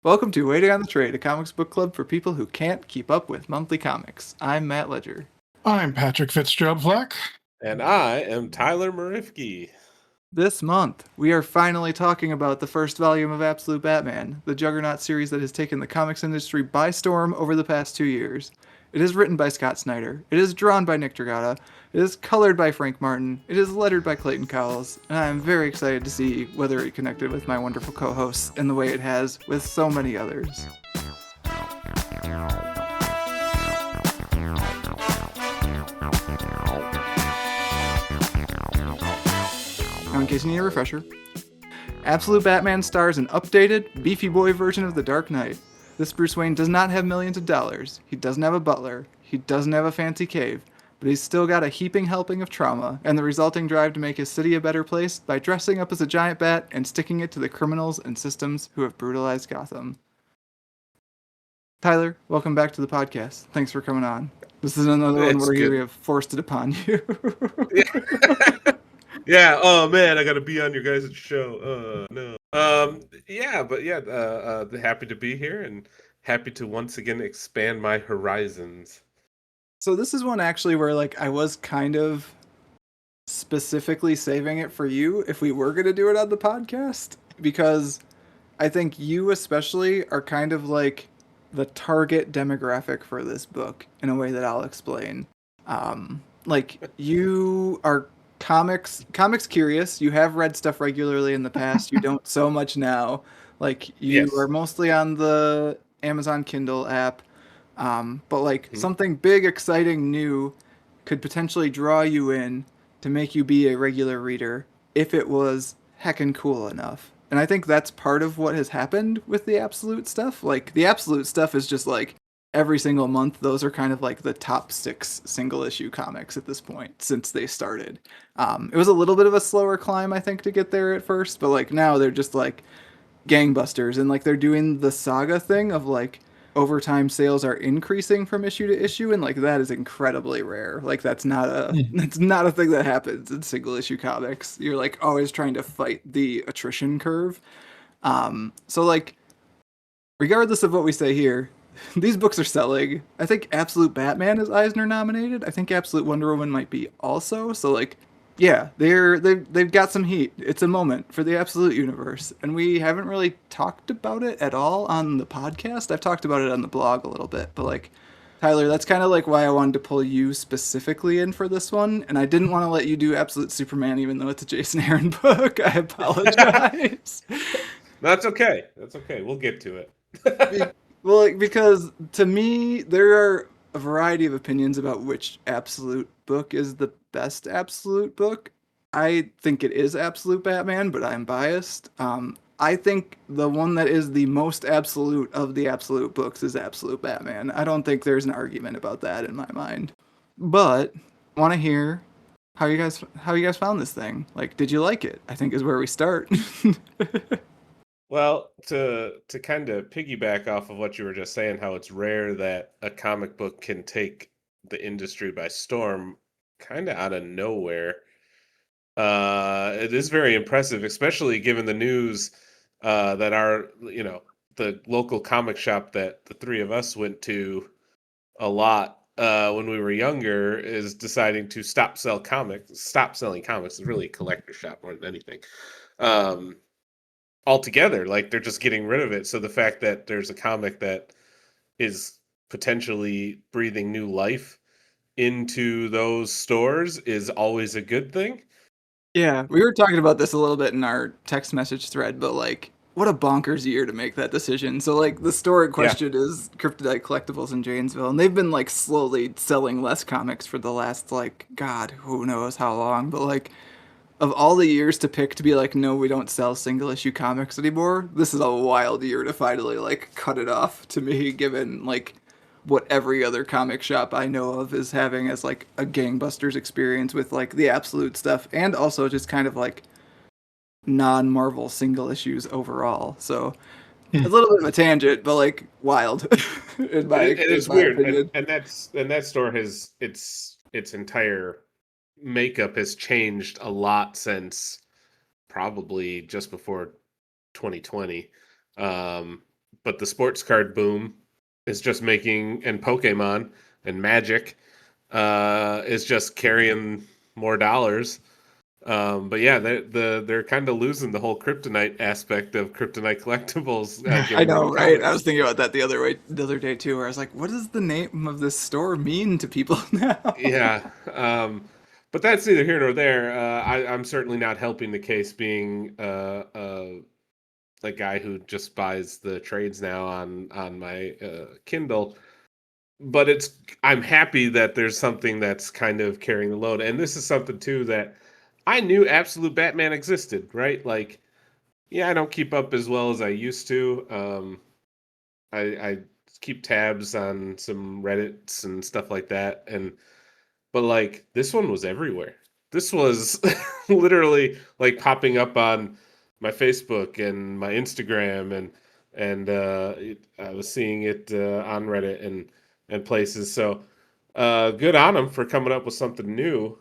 Welcome to Waiting on the Trade, a comics book club for people who can't keep up with monthly comics. I'm Matt Ledger. I'm Patrick Fitzgerald Fleck. And I am Tyler Marifke. This month, we are finally talking about the first volume of Absolute Batman, the Juggernaut series that has taken the comics industry by storm over the past 2 years. It is written by Scott Snyder. It is drawn by Nick Dragata. It is colored by Frank Martin. It is lettered by Clayton Cowles. And I am very excited to see whether it connected with my wonderful co-hosts in the way it has with so many others. Now, in case you need a refresher, Absolute Batman stars an updated, beefy boy version of the Dark Knight. This Bruce Wayne does not have millions of dollars. He doesn't have a butler. He doesn't have a fancy cave. But he's still got a heaping helping of trauma and the resulting drive to make his city a better place by dressing up as a giant bat and sticking it to the criminals and systems who have brutalized Gotham. Tyler, welcome back to the podcast. Thanks for coming on. This is another one where we have forced it upon you. Yeah. Oh man, I got to be on your guys' show. No. Happy to be here and happy to once again expand my horizons. So this is one actually where I was kind of specifically saving it for you if we were going to do it on the podcast, because I think you especially are kind of like the target demographic for this book in a way that I'll explain. You are comics curious. You have read stuff regularly in the past. You don't so much now. You are mostly on the Amazon Kindle app. Something big, exciting, new could potentially draw you in to make you be a regular reader if it was heckin' cool enough. And I think that's part of what has happened with the Absolute stuff. The Absolute stuff is just every single month, those are kind of the top 6 single issue comics at this point since they started. It was a little bit of a slower climb, I think, to get there at first, but now they're just gangbusters, and they're doing the saga thing of overtime sales are increasing from issue to issue, and that is incredibly rare. That's not a thing that happens in single issue comics. You're always trying to fight the attrition curve. Regardless of what we say here, these books are selling. I think Absolute Batman is Eisner nominated. I think Absolute Wonder Woman might be also. Yeah, they've got some heat. It's a moment for the Absolute universe, and we haven't really talked about it at all on the podcast. I've talked about it on the blog a little bit, but Tyler, that's kind of why I wanted to pull you specifically in for this one, and I didn't want to let you do Absolute Superman, even though it's a Jason Aaron book. I apologize. That's okay. We'll get to it. Well, because to me, there are a variety of opinions about which Absolute book is the best Absolute book. I think it is Absolute Batman, but I'm biased. I think the one that is the most absolute of the Absolute books is Absolute Batman. I don't think there's an argument about that in my mind. But I want to hear how you guys found this thing. Did you like it? I think is where we start. Well, to kind of piggyback off of what you were just saying, how it's rare that a comic book can take the industry by storm, kind of out of nowhere. It is very impressive, especially given the news that the local comic shop that the three of us went to a lot when we were younger is deciding to stop selling comics. It's really a collector shop more than anything. Altogether, they're just getting rid of it. So the fact that there's a comic that is potentially breathing new life into those stores is always a good thing. Yeah, we were talking about this a little bit in our text message thread, but what a bonkers year to make that decision. So the store in question is Kryptonite Collectibles in Janesville, and they've been slowly selling less comics for the last God, who knows how long, but of all the years to pick to be no, we don't sell single issue comics anymore, this is a wild year to finally cut it off to me, given what every other comic shop I know of is having as a gangbusters experience with the Absolute stuff, and also just kind of non-Marvel single issues overall. So a little bit of a tangent, but wild. It is weird, and that store has its entire makeup has changed a lot since probably just before 2020. But but the sports card boom is just making, and Pokemon and Magic is just carrying more dollars. But yeah, they're kind of losing the whole kryptonite aspect of kryptonite collectibles, I getting rid know, of right? I comics. was thinking about that the other day too, where I was like, what does the name of this store mean to people now? Yeah, but that's neither here nor there. I'm certainly not helping the case being a guy who just buys the trades now on my Kindle. But I'm happy that there's something that's kind of carrying the load, and this is something too that I knew Absolute Batman existed, right? Like, yeah, I don't keep up as well as I used to. I keep tabs on some Reddits and stuff like that, but like this one was everywhere. This was literally like popping up on my Facebook and my Instagram, and I was seeing it on Reddit and places. So good on them for coming up with something new.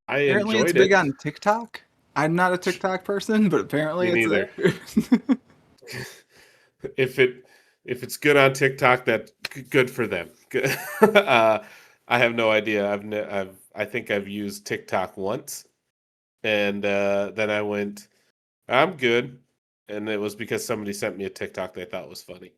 I Apparently, it's enjoyed big it. on TikTok. I'm not a TikTok person, but apparently Me it's neither. there. if it if it's good on TikTok, that's good for them. I have no idea. I think I've used TikTok once, and then I went, I'm good, and it was because somebody sent me a TikTok they thought was funny,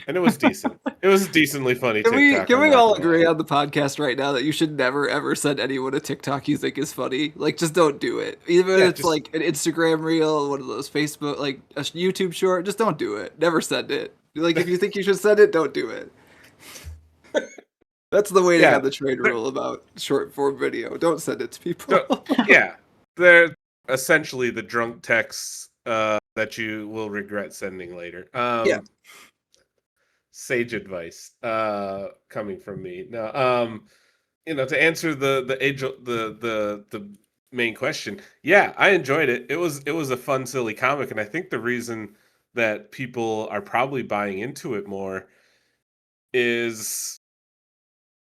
and it was decent. It was a decently funny Can we TikTok. can I'm we not all gonna lie. agree on the podcast right now that you should never ever send anyone a TikTok you think is funny? Like, just don't do it. Even if Yeah, it's just like an Instagram reel, one of those Facebook, like a YouTube short, just don't do it. Never send it. Like, if you think you should send it, don't do it. That's the waiting yeah. on the train They're- rule about short form video. Don't send it to don't- people. yeah, they're essentially the drunk texts that you will regret sending later. Yeah. Sage advice coming from me. No, to answer the age the main question, yeah, I enjoyed it. It was a fun, silly comic, and I think the reason that people are probably buying into it more is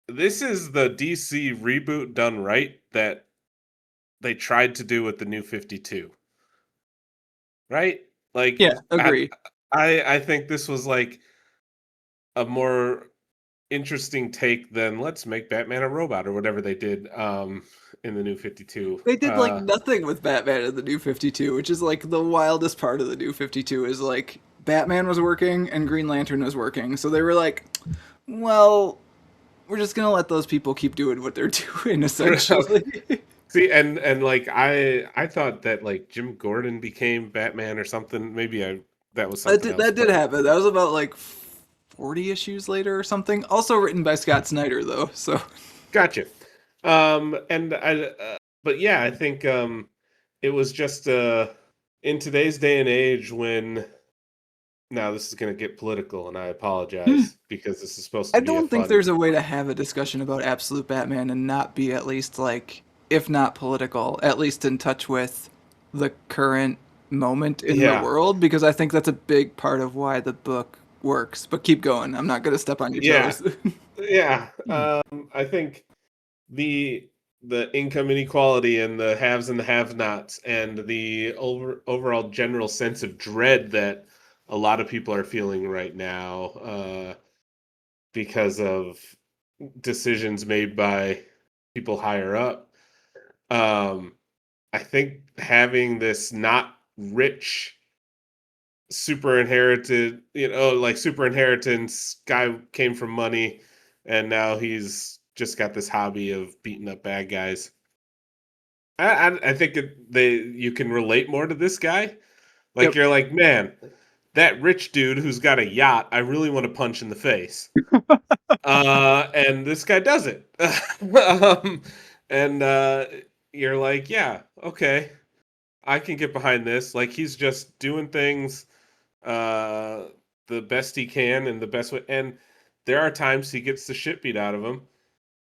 this is the DC reboot done right that they tried to do with the New 52, right? Like Yeah, agree. I think this was like a more interesting take than let's make Batman a robot or whatever they did in the New 52. They did like nothing with Batman in the New 52, which is like the wildest part of the New 52 is like Batman was working and Green Lantern was working. So they were like, well, we're just going to let those people keep doing what they're doing essentially. See, and like I thought that like Jim Gordon became Batman or something. Maybe that was That something did, else, that did but happen. That was about like 40 issues later or something. Also written by Scott Snyder though. So gotcha. And but yeah, I think it was just in today's day and age when now this is going to get political, and I apologize because this is supposed I to be a don't think fun. there's a way to have a discussion about Absolute Batman and not be at least like, if not political, at least in touch with the current moment in the Yeah, world, because I think that's a big part of why the book works. But keep going. I'm not going to step on your yeah, toes. yeah. I think the income inequality and the haves and the have-nots and the overall general sense of dread that a lot of people are feeling right now because of decisions made by people higher up. Um, I think having this not rich super inherited, like super inheritance guy came from money and now he's just got this hobby of beating up bad guys. I think you can relate more to this guy. Like Yep. you're like, man, that rich dude who's got a yacht, I really want to punch in the face. And this guy does it. And you're like, yeah, okay, I can get behind this. Like he's just doing things uh, the best he can in the best way. And there are times he gets the shit beat out of him,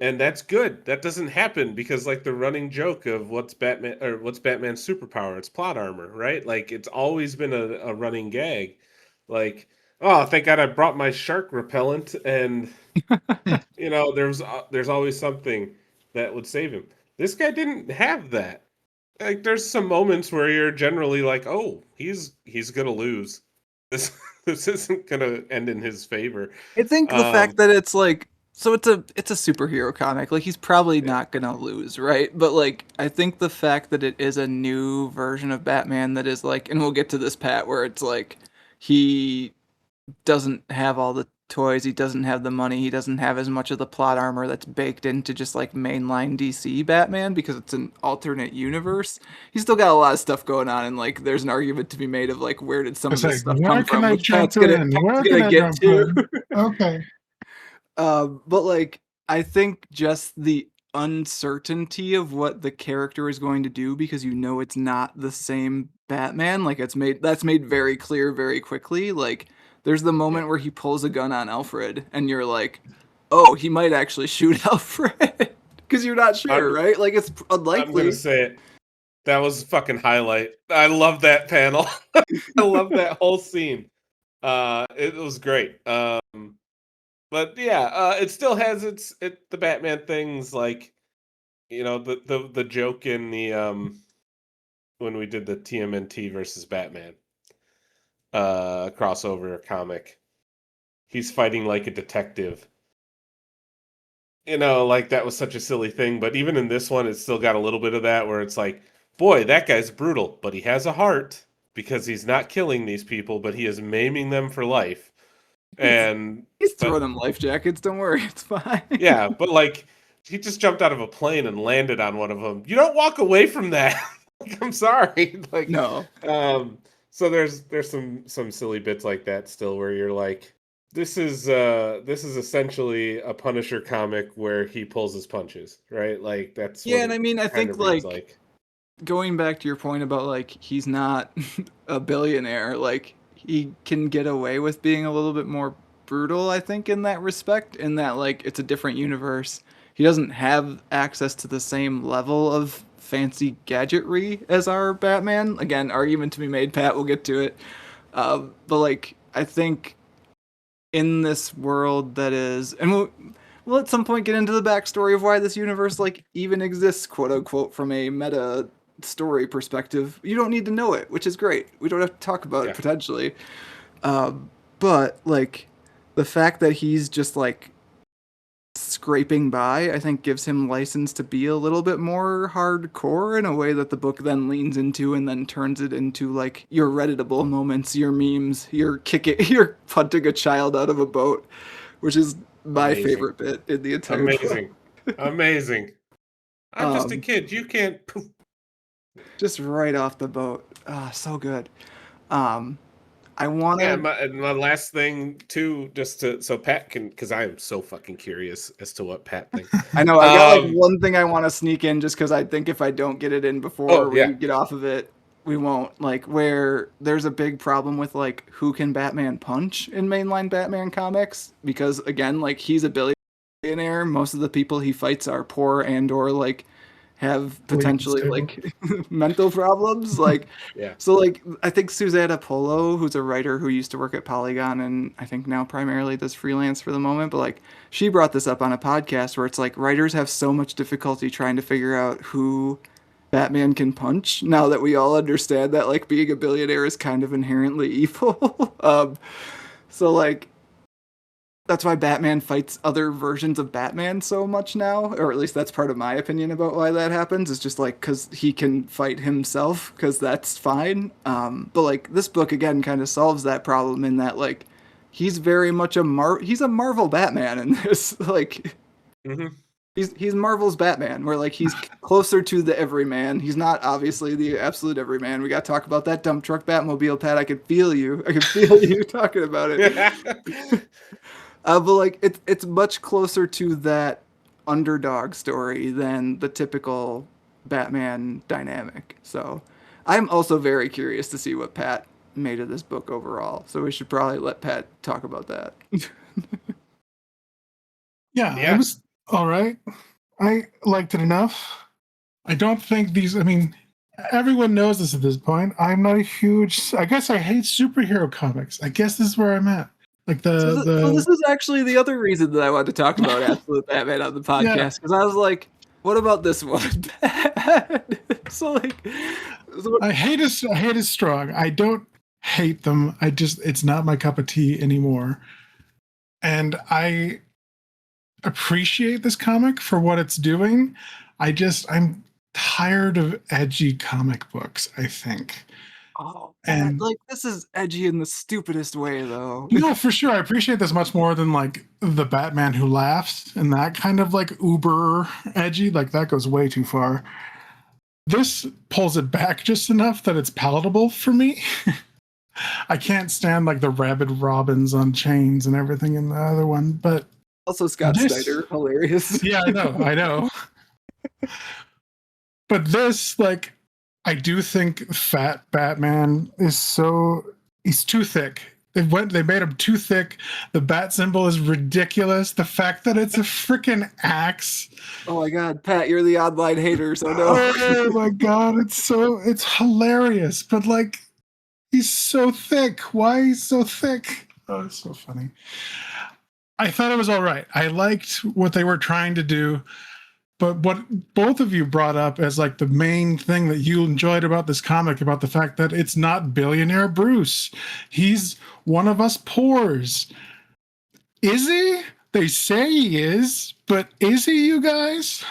and that's good. That doesn't happen because like the running joke of what's Batman's superpower? It's plot armor, right? Like it's always been a running gag. Like, oh, thank God I brought my shark repellent, and there's always something that would save him. This guy didn't have that. Like there's some moments where you're generally like, oh, he's gonna lose. This this isn't gonna end in his favor. I think the fact that it's like, so it's a superhero comic. Like he's probably not gonna lose, right? But like I think the fact that it is a new version of Batman that is like, and we'll get to this, Pat, where it's like he doesn't have all the toys, he doesn't have the money, he doesn't have as much of the plot armor that's baked into just like mainline DC Batman because it's an alternate universe. He's still got a lot of stuff going on, and like there's an argument to be made of like where did some of this stuff come from, which Pat's gonna get to. Okay. But like I think just the uncertainty of what the character is going to do, because you know it's not the same Batman, like that's made very clear very quickly. Like there's the moment where he pulls a gun on Alfred and you're like, oh, he might actually shoot Alfred because you're not sure, right? Like it's unlikely. I'm gonna say it. That was fucking highlight. I love that panel. I love that whole scene. It was great. But yeah, it still has the Batman things, like, you know, the joke in the when we did the TMNT versus Batman crossover comic. He's fighting like a detective. You know, like that was such a silly thing, but even in this one, it's still got a little bit of that where it's like, boy, that guy's brutal, but he has a heart because he's not killing these people, but he is maiming them for life. And he's throwing them life jackets. Don't worry, it's fine. Yeah, but like he just jumped out of a plane and landed on one of them. You don't walk away from that. Like, I'm sorry. Like no. So there's some silly bits like that still where you're like, this is essentially a Punisher comic where he pulls his punches, right? Like that's and I mean I think like going back to your point about like he's not a billionaire, like he can get away with being a little bit more brutal, I think, in that respect, in that like it's a different universe. He doesn't have access to the same level of fancy gadgetry as our Batman. Again, argument to be made, Pat, we'll get to it. But like I think in this world that is, and we'll at some point get into the backstory of why this universe like even exists, quote unquote, from a meta story perspective. You don't need to know it, which is great. We don't have to talk about it potentially. But like the fact that he's just like scraping by, I think gives him license to be a little bit more hardcore in a way that the book then leans into and then turns it into like your Redditable moments, your memes, you're punting a child out of a boat, which is my favorite bit in the entire book. Amazing. I'm just a kid. You can't. Just right off the boat. So good. I want to. Yeah, my last thing too, just so Pat can, because I am so fucking curious as to what Pat thinks. I know. I got like one thing I want to sneak in, just because I think if I don't get it in before we get off of it, we won't. Like where there's a big problem with like who can Batman punch in mainline Batman comics, because again, like he's a billionaire. Most of the people he fights are poor and or like have potentially like mental problems, like so like I think Susanna Polo, who's a writer who used to work at Polygon and I think now primarily does freelance for the moment, but like she brought this up on a podcast where it's like writers have so much difficulty trying to figure out who Batman can punch now that we all understand that like being a billionaire is kind of inherently evil. So like that's why Batman fights other versions of Batman so much now, or at least that's part of my opinion about why that happens. It's just like because he can fight himself, because that's fine. But like this book again kind of solves that problem in that like he's very much he's a Marvel Batman in this. Like he's Marvel's Batman, where like he's closer to the everyman. He's not obviously the absolute everyman. We got to talk about that dump truck Batmobile, Pat. I can feel you. I can feel you talking about it. But like it's much closer to that underdog story than the typical Batman dynamic. So I'm also very curious to see what Pat made of this book overall. So we should probably let Pat talk about that. It was all right. I liked it enough. I don't think I mean, everyone knows this at this point. I'm not a huge, I guess I hate superhero comics. I guess this is where I'm at. Like so this is actually the other reason that I wanted to talk about Absolute Batman on the podcast, because I was like, what about this one? So like, I hate is strong. I don't hate them. It's not my cup of tea anymore. And I appreciate this comic for what it's doing. I'm tired of edgy comic books, I think. Oh, Pat, And like this is edgy in the stupidest way, though. no, for sure. I appreciate this much more than like the Batman Who Laughs and that kind of like uber edgy. Like that goes way too far. This pulls it back just enough that it's palatable for me. I can't stand like the rabid robins on chains and everything in the other one, but Also, Scott Snyder, hilarious. Yeah, I know. But this, like, I do think Fat Batman he's too thick. They made him too thick. The bat symbol is ridiculous. The fact that it's a freaking axe. Oh my god, Pat, you're the online hater, so no. Oh my god, it's hilarious. But like, he's so thick. Why he's so thick? Oh, it's so funny. I thought it was all right. I liked what they were trying to do. But what both of you brought up as like the main thing that you enjoyed about this comic, about the fact that it's not billionaire Bruce. He's one of us poors. Is he? They say he is, but is he, you guys?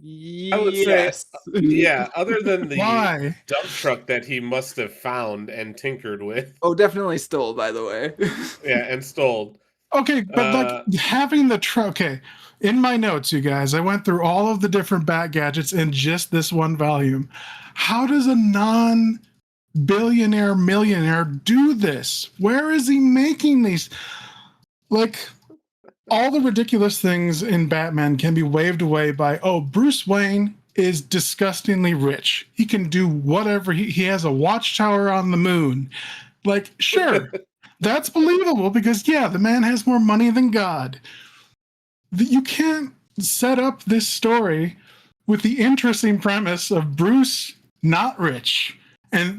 I would say, Yes. yeah, other than the Why? dump truck that he must have found and tinkered with. Oh, definitely stole, by the way. Yeah, and stole. Okay, but like having the truck. Okay, in my notes, you guys, I went through all of the different bat gadgets in just this one volume. How does a non-billionaire millionaire do this? Where is he making these? Like, all the ridiculous things in Batman can be waved away by, oh, Bruce Wayne is disgustingly rich. He can do whatever. He has a watchtower on the moon. Like, sure. That's believable because, yeah, the man has more money than God. You can't set up this story with the interesting premise of Bruce not rich,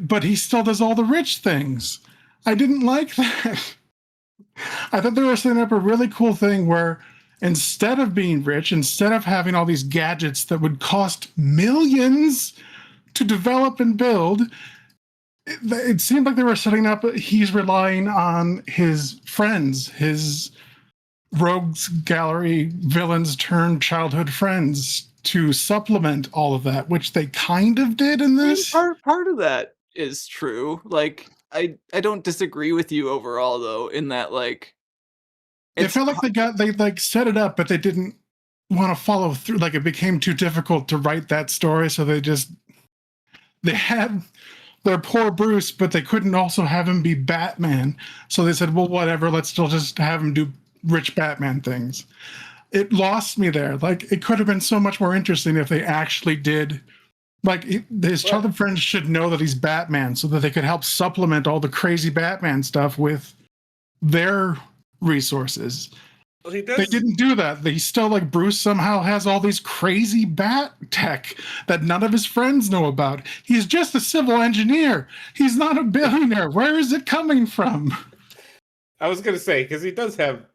but he still does all the rich things. I didn't like that. I thought they were setting up a really cool thing where instead of being rich, instead of having all these gadgets that would cost millions to develop and build, it seemed like they were setting up, he's relying on his friends, his rogues gallery villains turned childhood friends to supplement all of that, which they kind of did in this. Part of that is true. Like, I don't disagree with you overall, though, in that, like, it felt like they like set it up, but they didn't want to follow through. Like, it became too difficult to write that story, so they had their poor Bruce, but they couldn't also have him be Batman. So they said, well, whatever, let's still just have him do rich Batman things. It lost me there. Like, it could have been so much more interesting if they actually did. Like, his childhood friends should know that he's Batman so that they could help supplement all the crazy Batman stuff with their resources. Well, they didn't do that. They still, like, Bruce somehow has all these crazy bat tech that none of his friends know about. He's just a civil engineer. He's not a billionaire. Where is it coming from? I was going to say, because he does have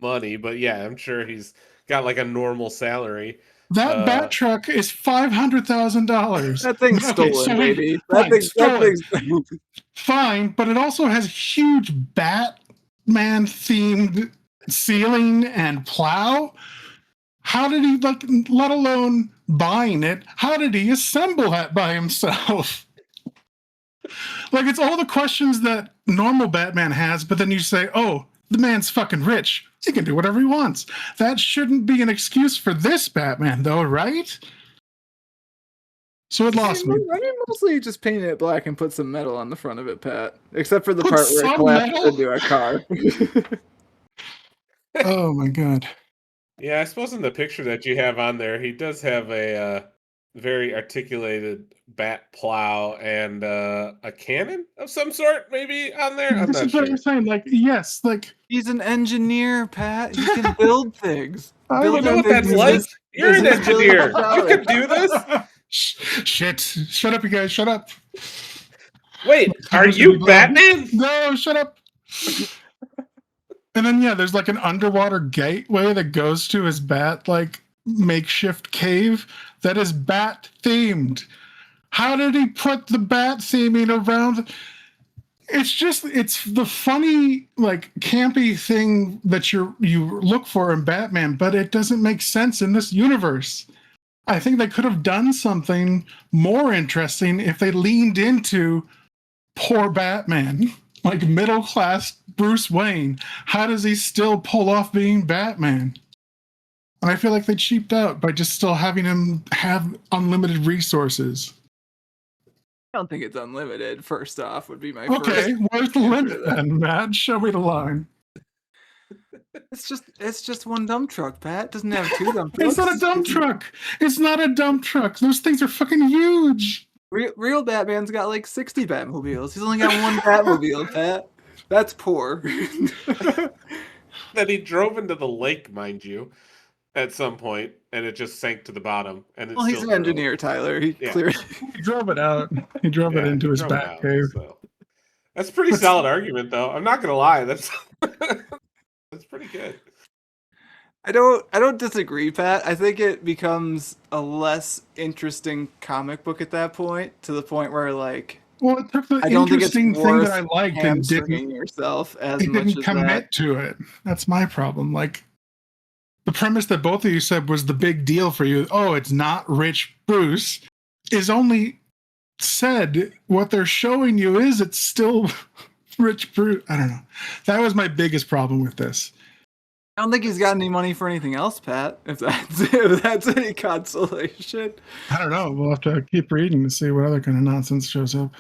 money, but yeah, I'm sure he's got like a normal salary. That bat truck is $500,000. That thing's stolen, baby. That thing's fine, but it also has huge Batman-themed ceiling and plow. How did he, like, let alone buying it, how did he assemble that by himself? Like, it's all the questions that normal Batman has, but then you say, oh, the man's fucking rich. He can do whatever he wants. That shouldn't be an excuse for this Batman, though, right? So it lost me. I mean, mostly just painted it black and put some metal on the front of it, Pat. Except for the part where it collapsed into a car. Oh, my God. Yeah, I suppose in the picture that you have on there, he does have a very articulated bat plow and a cannon of some sort, maybe on there. I'm this not is sure. What I'm saying. Like, yes, like he's an engineer, Pat. He can build things. I don't know what that's like. You're an engineer. You can do this. Shit! Shut up, you guys! Shut up! Wait, are you Batman? No, shut up! And then, yeah, there's like an underwater gateway that goes to his bat, like, makeshift cave that is bat themed. How did he put the bat theming around? it's the funny, like, campy thing that you look for in Batman, but it doesn't make sense in this universe. I think they could have done something more interesting if they leaned into poor Batman, like middle class Bruce Wayne. How does he still pull off being Batman? And I feel like they cheaped out by just still having him have unlimited resources. I don't think it's unlimited. First off, would be my Okay, first. where's the limit then, Matt? Show me the line. It's just one dump truck, Pat. It doesn't have two dump trucks. It's not a dump truck. It's not a dump truck. Those things are fucking huge. Real Batman's got like 60 Batmobiles. He's only got one Batmobile, Pat. That's poor. That he drove into the lake, mind you, at some point, and it just sank to the bottom. And well, he's an engineer, Tyler. He clearly he drove it out. He drove it into his bat cave. So. That's a pretty solid argument, though. I'm not gonna lie. That's that's pretty good. I don't disagree, Pat. I think it becomes a less interesting comic book at that point, to the point where like, well, it took the I don't think it's interesting thing worth that I liked and didn't yourself as it much didn't as commit that. to it. That's my problem. Like the premise that both of you said was the big deal for you. Oh, it's not rich Bruce. Is only said what they're showing you is it's still rich Bruce. I don't know. That was my biggest problem with this. I don't think he's got any money for anything else, Pat. If that's any consolation. I don't know. We'll have to keep reading to see what other kind of nonsense shows up.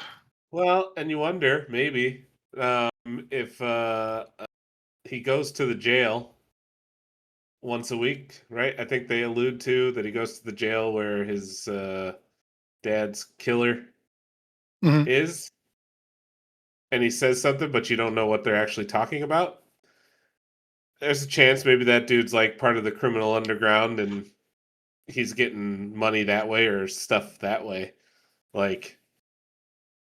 Well, and you wonder maybe if he goes to the jail once a week, right? I think they allude to that he goes to the jail where his dad's killer is, and he says something, but you don't know what they're actually talking about. There's a chance maybe that dude's like part of the criminal underground and he's getting money that way or stuff that way. Like,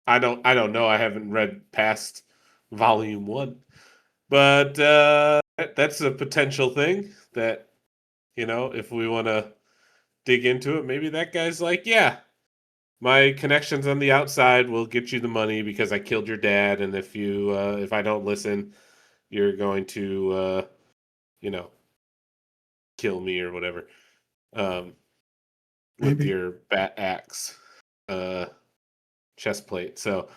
I don't know. I haven't read past volume 1, but that's a potential thing that, you know, if we want to dig into it, maybe that guy's like, yeah, my connections on the outside will get you the money because I killed your dad, and if I don't listen, you're going to you know, kill me or whatever, with your bat axe chest plate. So,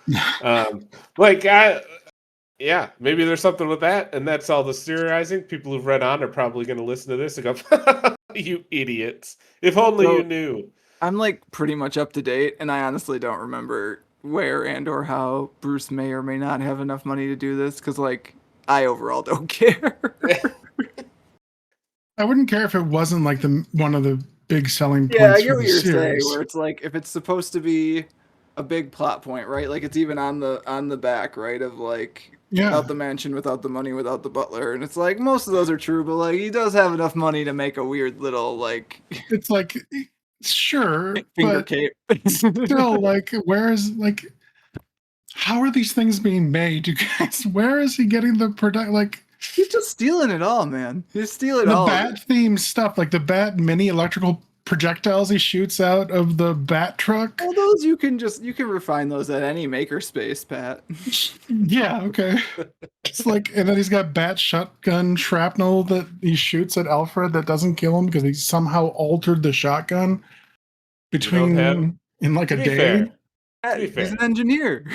yeah, maybe there's something with that, and that's all the theorizing. People who've read on are probably going to listen to this and go, "You idiots! If only you knew." I'm like pretty much up to date, and I honestly don't remember where and or how Bruce may or may not have enough money to do this, because like I overall don't care. I wouldn't care if it wasn't like one of the big selling points. Yeah, I get what you're series. saying. Where it's like if it's supposed to be a big plot point, right? Like it's even on the back, right? Of like without the mansion, without the money, without the butler, and it's like most of those are true, but like he does have enough money to make a weird little like. It's like sure, finger but cape. Still, like where's like. How are these things being made, you guys? Where is he getting the product? Like he's just stealing it all, man. He's stealing all the bat themed stuff, like the bat mini electrical projectiles he shoots out of the bat truck. Well, those you can refine those at any makerspace, Pat. Yeah, okay. It's like, and then he's got bat shotgun shrapnel that he shoots at Alfred that doesn't kill him because he somehow altered the shotgun in like a day. Fair. He's an engineer.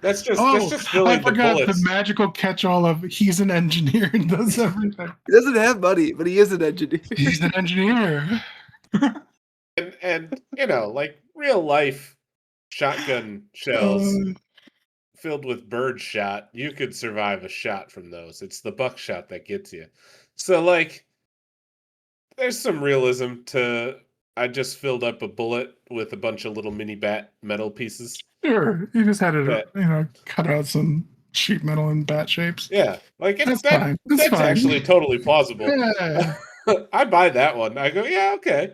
That's just filling I forgot the bullets. The magical catch-all of he's an engineer and does everything. He doesn't have money, but he is an engineer. He's an engineer. and you know, like real life shotgun shells filled with bird shot, you could survive a shot from those. It's the buckshot that gets you. So like there's some realism to I just filled up a bullet with a bunch of little mini bat metal pieces. Sure, you just had to, cut out some sheet metal in bat shapes. Yeah, like that's fine. That's fine. Actually totally plausible. Yeah. I buy that one. I go, yeah, okay,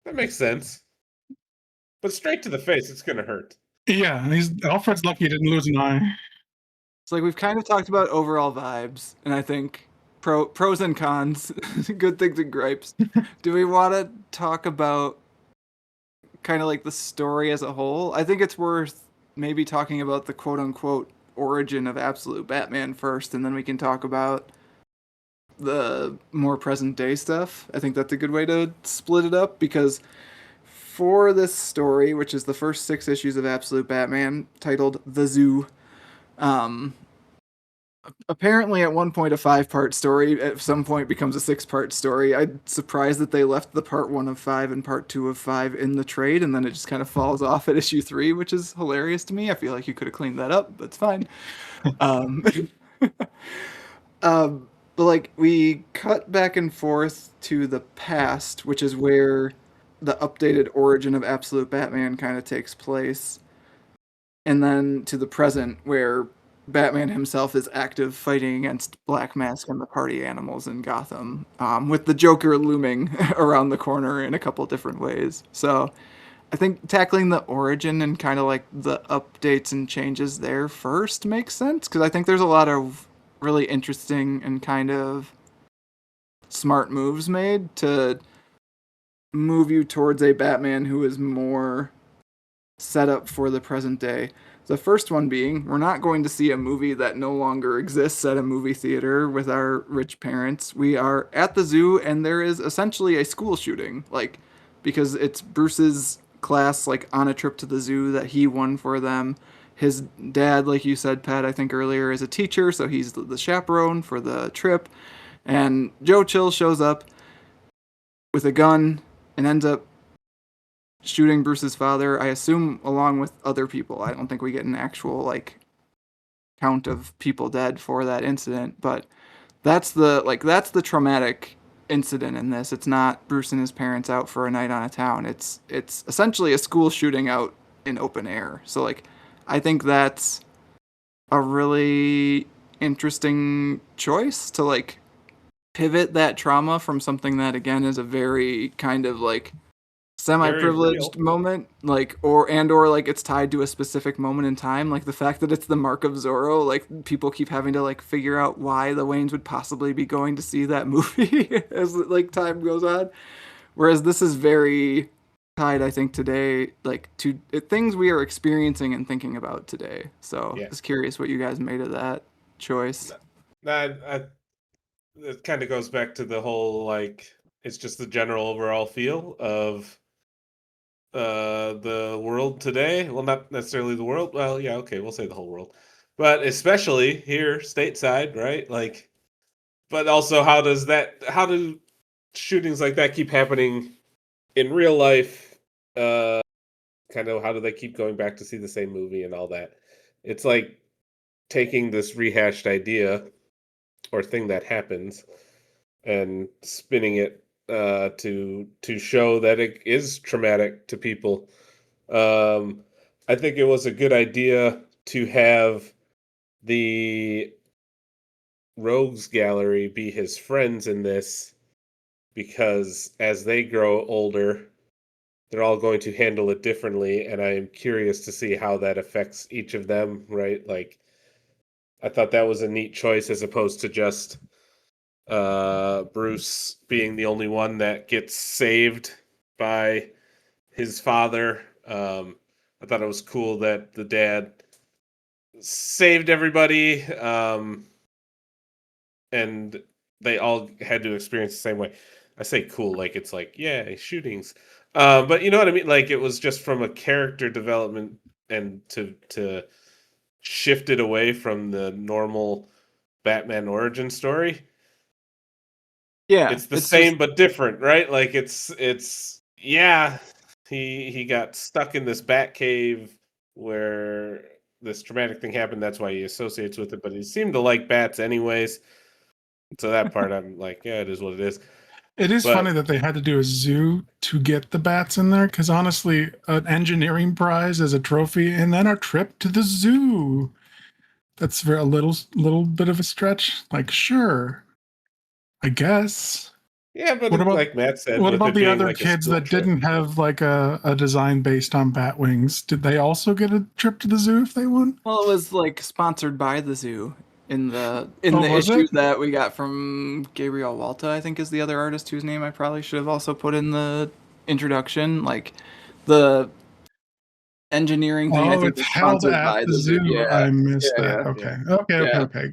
that makes sense. But straight to the face, it's gonna hurt. Yeah, Alfred's lucky he didn't lose an eye. It's like we've kind of talked about overall vibes, and I think pros and cons, good things and gripes. Do we want to talk about kind of like the story as a whole? I think it's worth maybe talking about the quote unquote origin of Absolute Batman first, and then we can talk about the more present day stuff. I think that's a good way to split it up because for this story, which is the first 6 issues of Absolute Batman, titled The Zoo, um, apparently at one point a 5-part story, at some point becomes a 6-part story. I'm surprised that they left the part 1 of 5 and part 2 of 5 in the trade, and then it just kind of falls off at issue 3, which is hilarious to me. I feel like you could have cleaned that up. That's fine. Um, but like we cut back and forth to the past, which is where the updated origin of Absolute Batman kind of takes place, and then to the present where Batman himself is active fighting against Black Mask and the party animals in Gotham, with the Joker looming around the corner in a couple different ways. So I think tackling the origin and kind of like the updates and changes there first makes sense because I think there's a lot of really interesting and kind of smart moves made to move you towards a Batman who is more set up for the present day. The first one being, we're not going to see a movie that no longer exists at a movie theater with our rich parents. We are at the zoo, and there is essentially a school shooting, like, because it's Bruce's class, like, on a trip to the zoo that he won for them. His dad, like you said, Pat, I think earlier, is a teacher, so he's the chaperone for the trip. And Joe Chill shows up with a gun and ends up shooting Bruce's father, I assume along with other people. I don't think we get an actual like count of people dead for that incident, but that's the traumatic incident in this. It's not Bruce and his parents out for a night on a town. It's essentially a school shooting out in open air. So like I think that's a really interesting choice to like pivot that trauma from something that again is a very kind of like semi-privileged moment, like or like it's tied to a specific moment in time, like the fact that it's the Mark of Zorro, like people keep having to like figure out why the Waynes would possibly be going to see that movie as like time goes on, whereas this is very tied, I think, today, like to things we are experiencing and thinking about today. So Yeah. I was curious what you guys made of that choice. It kind of goes back to the whole like it's just the general overall feel of the world today. Well, not necessarily the world. Well, yeah, okay, we'll say the whole world, but especially here stateside, right? Like, but also how do shootings like that keep happening in real life? Kind of how do they keep going back to see the same movie and all that? It's like taking this rehashed idea or thing that happens and spinning it to show that it is traumatic to people. Um, I think it was a good idea to have the rogues gallery be his friends in this because as they grow older, they're all going to handle it differently, and I'm curious to see how that affects each of them, right? Like, I thought that was a neat choice as opposed to just Bruce being the only one that gets saved by his father. I thought it was cool that the dad saved everybody, and they all had to experience the same way. I say cool, like it's like, yeah, shootings. But you know what I mean? Like it was just from a character development and to shift it away from the normal Batman origin story. Yeah, It's the it's just same but different, right? Like it's yeah, he got stuck in this bat cave where this traumatic thing happened. That's why he associates with it. But he seemed to like bats anyways. So that part, I'm like, yeah, it is what it is. It is funny But that they had to do a zoo to get the bats in there because honestly, an engineering prize as a trophy and then a trip to the zoo. That's a little bit of a stretch. Like, sure, I guess. yeah, but What about like Matt said, what with about it the being other like a kids school that trip, didn't have like a design based on bat wings? Did they also get a trip to the zoo if they won? well, it was like sponsored by the zoo in Oh, the was issue it? that we got from Gabriel Walta, I think is the other artist whose name I probably should have also put in the introduction. Like the engineering thing. I Oh, think it's was held sponsored at by the the zoo. zoo. Yeah, I missed yeah, that. yeah, Okay. Yeah. Okay.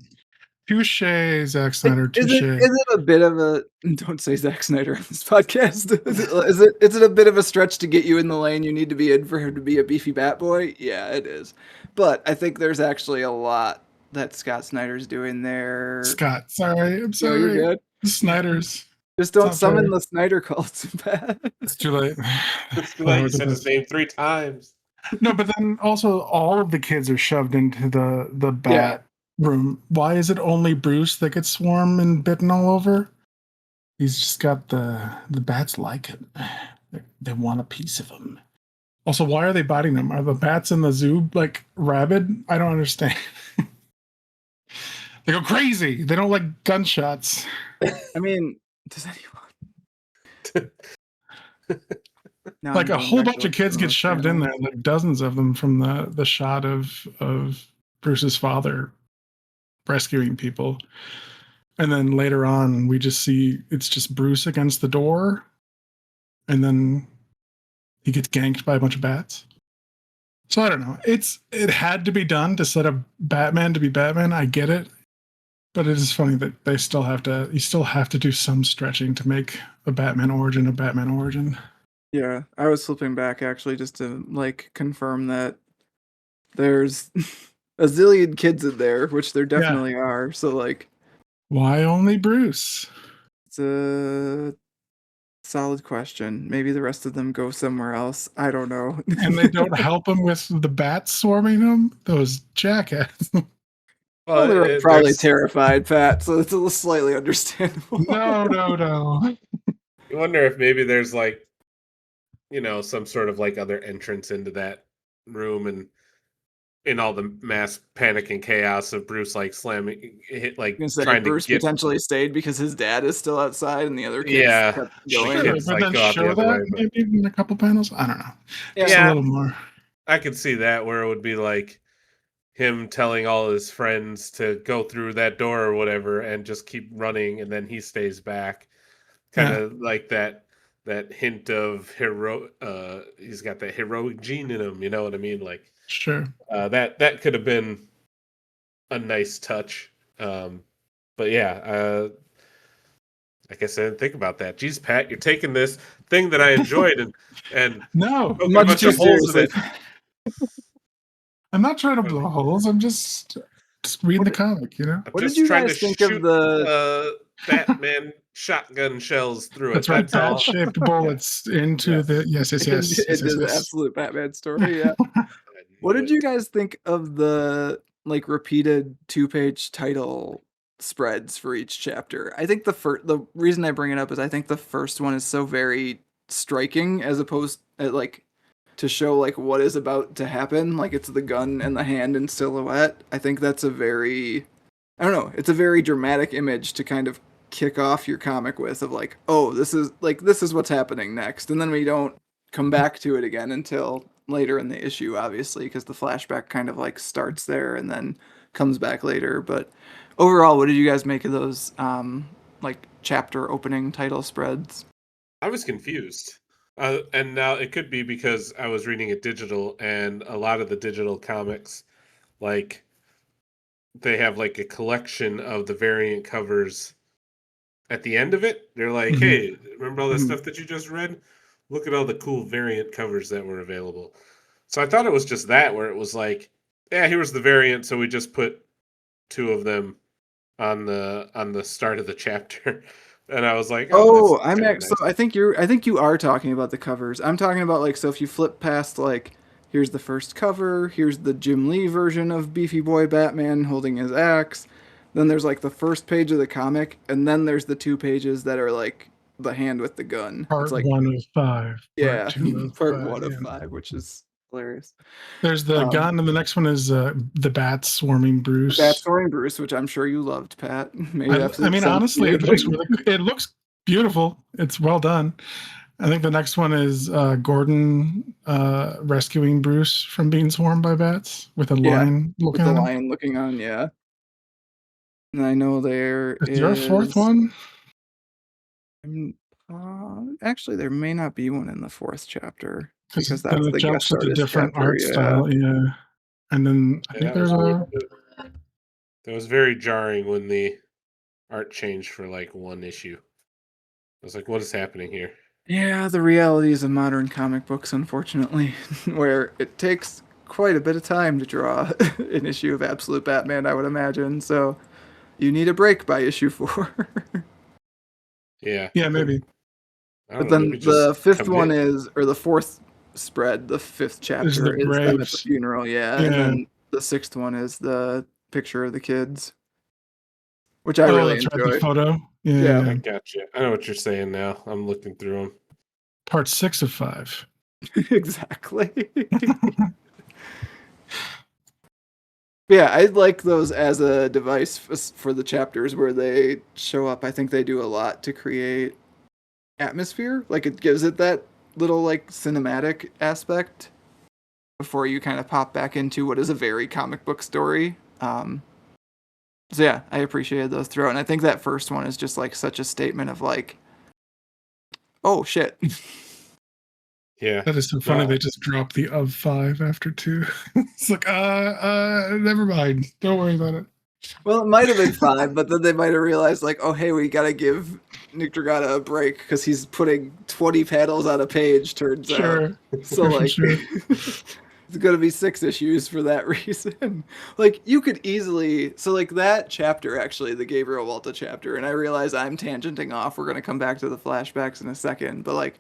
Touche, Zack Snyder. Is Touche. it a bit of a don't say Zack Snyder on this podcast? Is it a bit of a stretch to get you in the lane you need to be in for him to be a beefy bat boy? Yeah, it is. But I think there's actually a lot that Scott Snyder's doing there. Scott. Sorry. I'm No, you're sorry. good. The Snyders. Just It's don't not fair. summon the Snyder cults, Pat. It's too late. It's too Well, late. You look at said his this. name 3 times. No, but then also all of the kids are shoved into the Yeah. bat room. Why is it only Bruce that gets swarmed and bitten all over? He's just got the bats like it. They want a piece of him. Also, why are they biting them? Are the bats in the zoo like rabid? I don't understand. They go crazy. They don't like gunshots. I mean, does anyone? Now Like I'm a going whole back to bunch of look at kids some get of those shoved in there, panels. like dozens of them from the shot of Bruce's father rescuing people. And then later on, we just see it's just Bruce against the door, and then he gets ganked by a bunch of bats. So I don't know. It had to be done to set up Batman to be Batman. I get it, but it is funny that they still have to. You still have to do some stretching to make a Batman origin a Batman origin. Yeah, I was flipping back actually just to like confirm that there's a zillion kids in there, which there Yeah. definitely are. So like, Why only Bruce? it's a solid question. Maybe the rest of them go somewhere else. I don't know. And they don't help him with the bats swarming him? Those jackasses. Well, they're probably there's terrified, Pat. So it's a little slightly understandable. No. you wonder if maybe there's like, some sort of like other entrance into that room, and in all the mass panic and chaos of Bruce like slamming hit I'm like gonna say trying to Bruce get potentially stayed because his dad is still outside and the other kids yeah, kept the going. Sure, kids but like then go out the show other that way, but maybe in a couple panels. I don't know. Just a yeah, little more. I could see that where it would be like him telling all his friends to go through that door or whatever and just keep running, and then he stays back, kind Yeah, of like that hint of hero. He's got that heroic gene in him. You know what I mean? Like sure. that could have been a nice touch. But yeah, I guess I didn't think about that. Jeez, Pat, you're taking this thing that I enjoyed and No, poking a Much bunch too of holes in seriously. it. I'm not trying to blow holes. I'm just reading What the did, comic, you know? I'm what did just you trying to guys think of shoot the Batman shotgun shells through it. That's right. That's Bat all. shaped Yeah. bullets into Yes. the into the absolute Batman story? Yeah. I What knew did it. you guys think of the like repeated two-page title spreads for each chapter? I think the reason I bring it up is I think the first one is so very striking as opposed like to show like what is about to happen, like it's the gun and the hand in silhouette. I think that's a very I don't know, it's a very dramatic image to kind of kick off your comic with of like, oh, this is what's happening next. And then we don't come back to it again until later in the issue, obviously, because the flashback kind of like starts there and then comes back later. But overall, what did you guys make of those like chapter opening title spreads? I was confused. And now it could be because I was reading it digital, and a lot of the digital comics, like they have like a collection of the variant covers at the end of it. They're like, Mhm. hey, remember all that Mhm. stuff that you just read? Look at all the cool variant covers that were available. So I thought it was just that, where it was like, yeah, here was the variant, so we just put two of them on the start of the chapter. And I was like, oh, that's Oh, kind of so nice. I think you are talking about the covers. I'm talking about like so if you flip past like here's the first cover, here's the Jim Lee version of Beefy Boy Batman holding his axe. Then there's like the first page of the comic, and then there's the two pages that are like the hand with the gun. It's Part like 1 of 5, part yeah, 2 part of 5. one of Yeah. five, which is hilarious. There's the Um, gun, and the next one is the bats swarming the Bat Bruce. Soaring Bruce, which I'm sure you loved, Pat. Made I absolute mean, sense to honestly, your it looks thing. it looks beautiful. It's well done. I think the next one is Gordon rescuing Bruce from being swarmed by bats with a Yeah, lion with looking the at him. lion looking on. Yeah, and I know there Is there a fourth is. one? Actually, there may not be one in the fourth chapter. because then that's it the jumps guest to the artist different chapter. art Yeah. style. Yeah. And then I Yeah, think that was there's a. that was very jarring when the art changed for like one issue. I was like, what is happening here? Yeah, the realities of modern comic books, unfortunately, where it takes quite a bit of time to draw an issue of Absolute Batman, I would imagine. So you need a break by issue 4. Yeah. Yeah, maybe. I don't But know, then maybe just the fifth one commit. is, or the fourth spread, the fifth Is the chapter is them at the Braves. funeral, yeah. And Yeah. then the sixth one is the picture of the kids, which I Oh, really that's right. The enjoy. photo. Yeah. Yeah, I got you. I know what you're saying now. I'm looking through them. Part 6 of 5. exactly. Yeah, I like those as a device for the chapters where they show up. I think they do a lot to create atmosphere. Like it gives it that little like cinematic aspect before you kind of pop back into what is a very comic book story. So yeah, I appreciated those throughout, and I think that first one is just like such a statement of like, oh shit. Yeah. That is so funny. No, They just drop the of 5 after 2. It's like, never mind. Don't worry about it. Well, it might have been 5, but then they might have realized like, oh hey, we gotta give Nick Dragata a break because he's putting 20 panels on a page. Turns out, Sure. so like. Sure. It's gonna be 6 issues for that reason. Like you could easily, so like that chapter actually, the Gabriel Walta chapter, and I realize I'm tangenting off. We're gonna come back to the flashbacks in a second, but like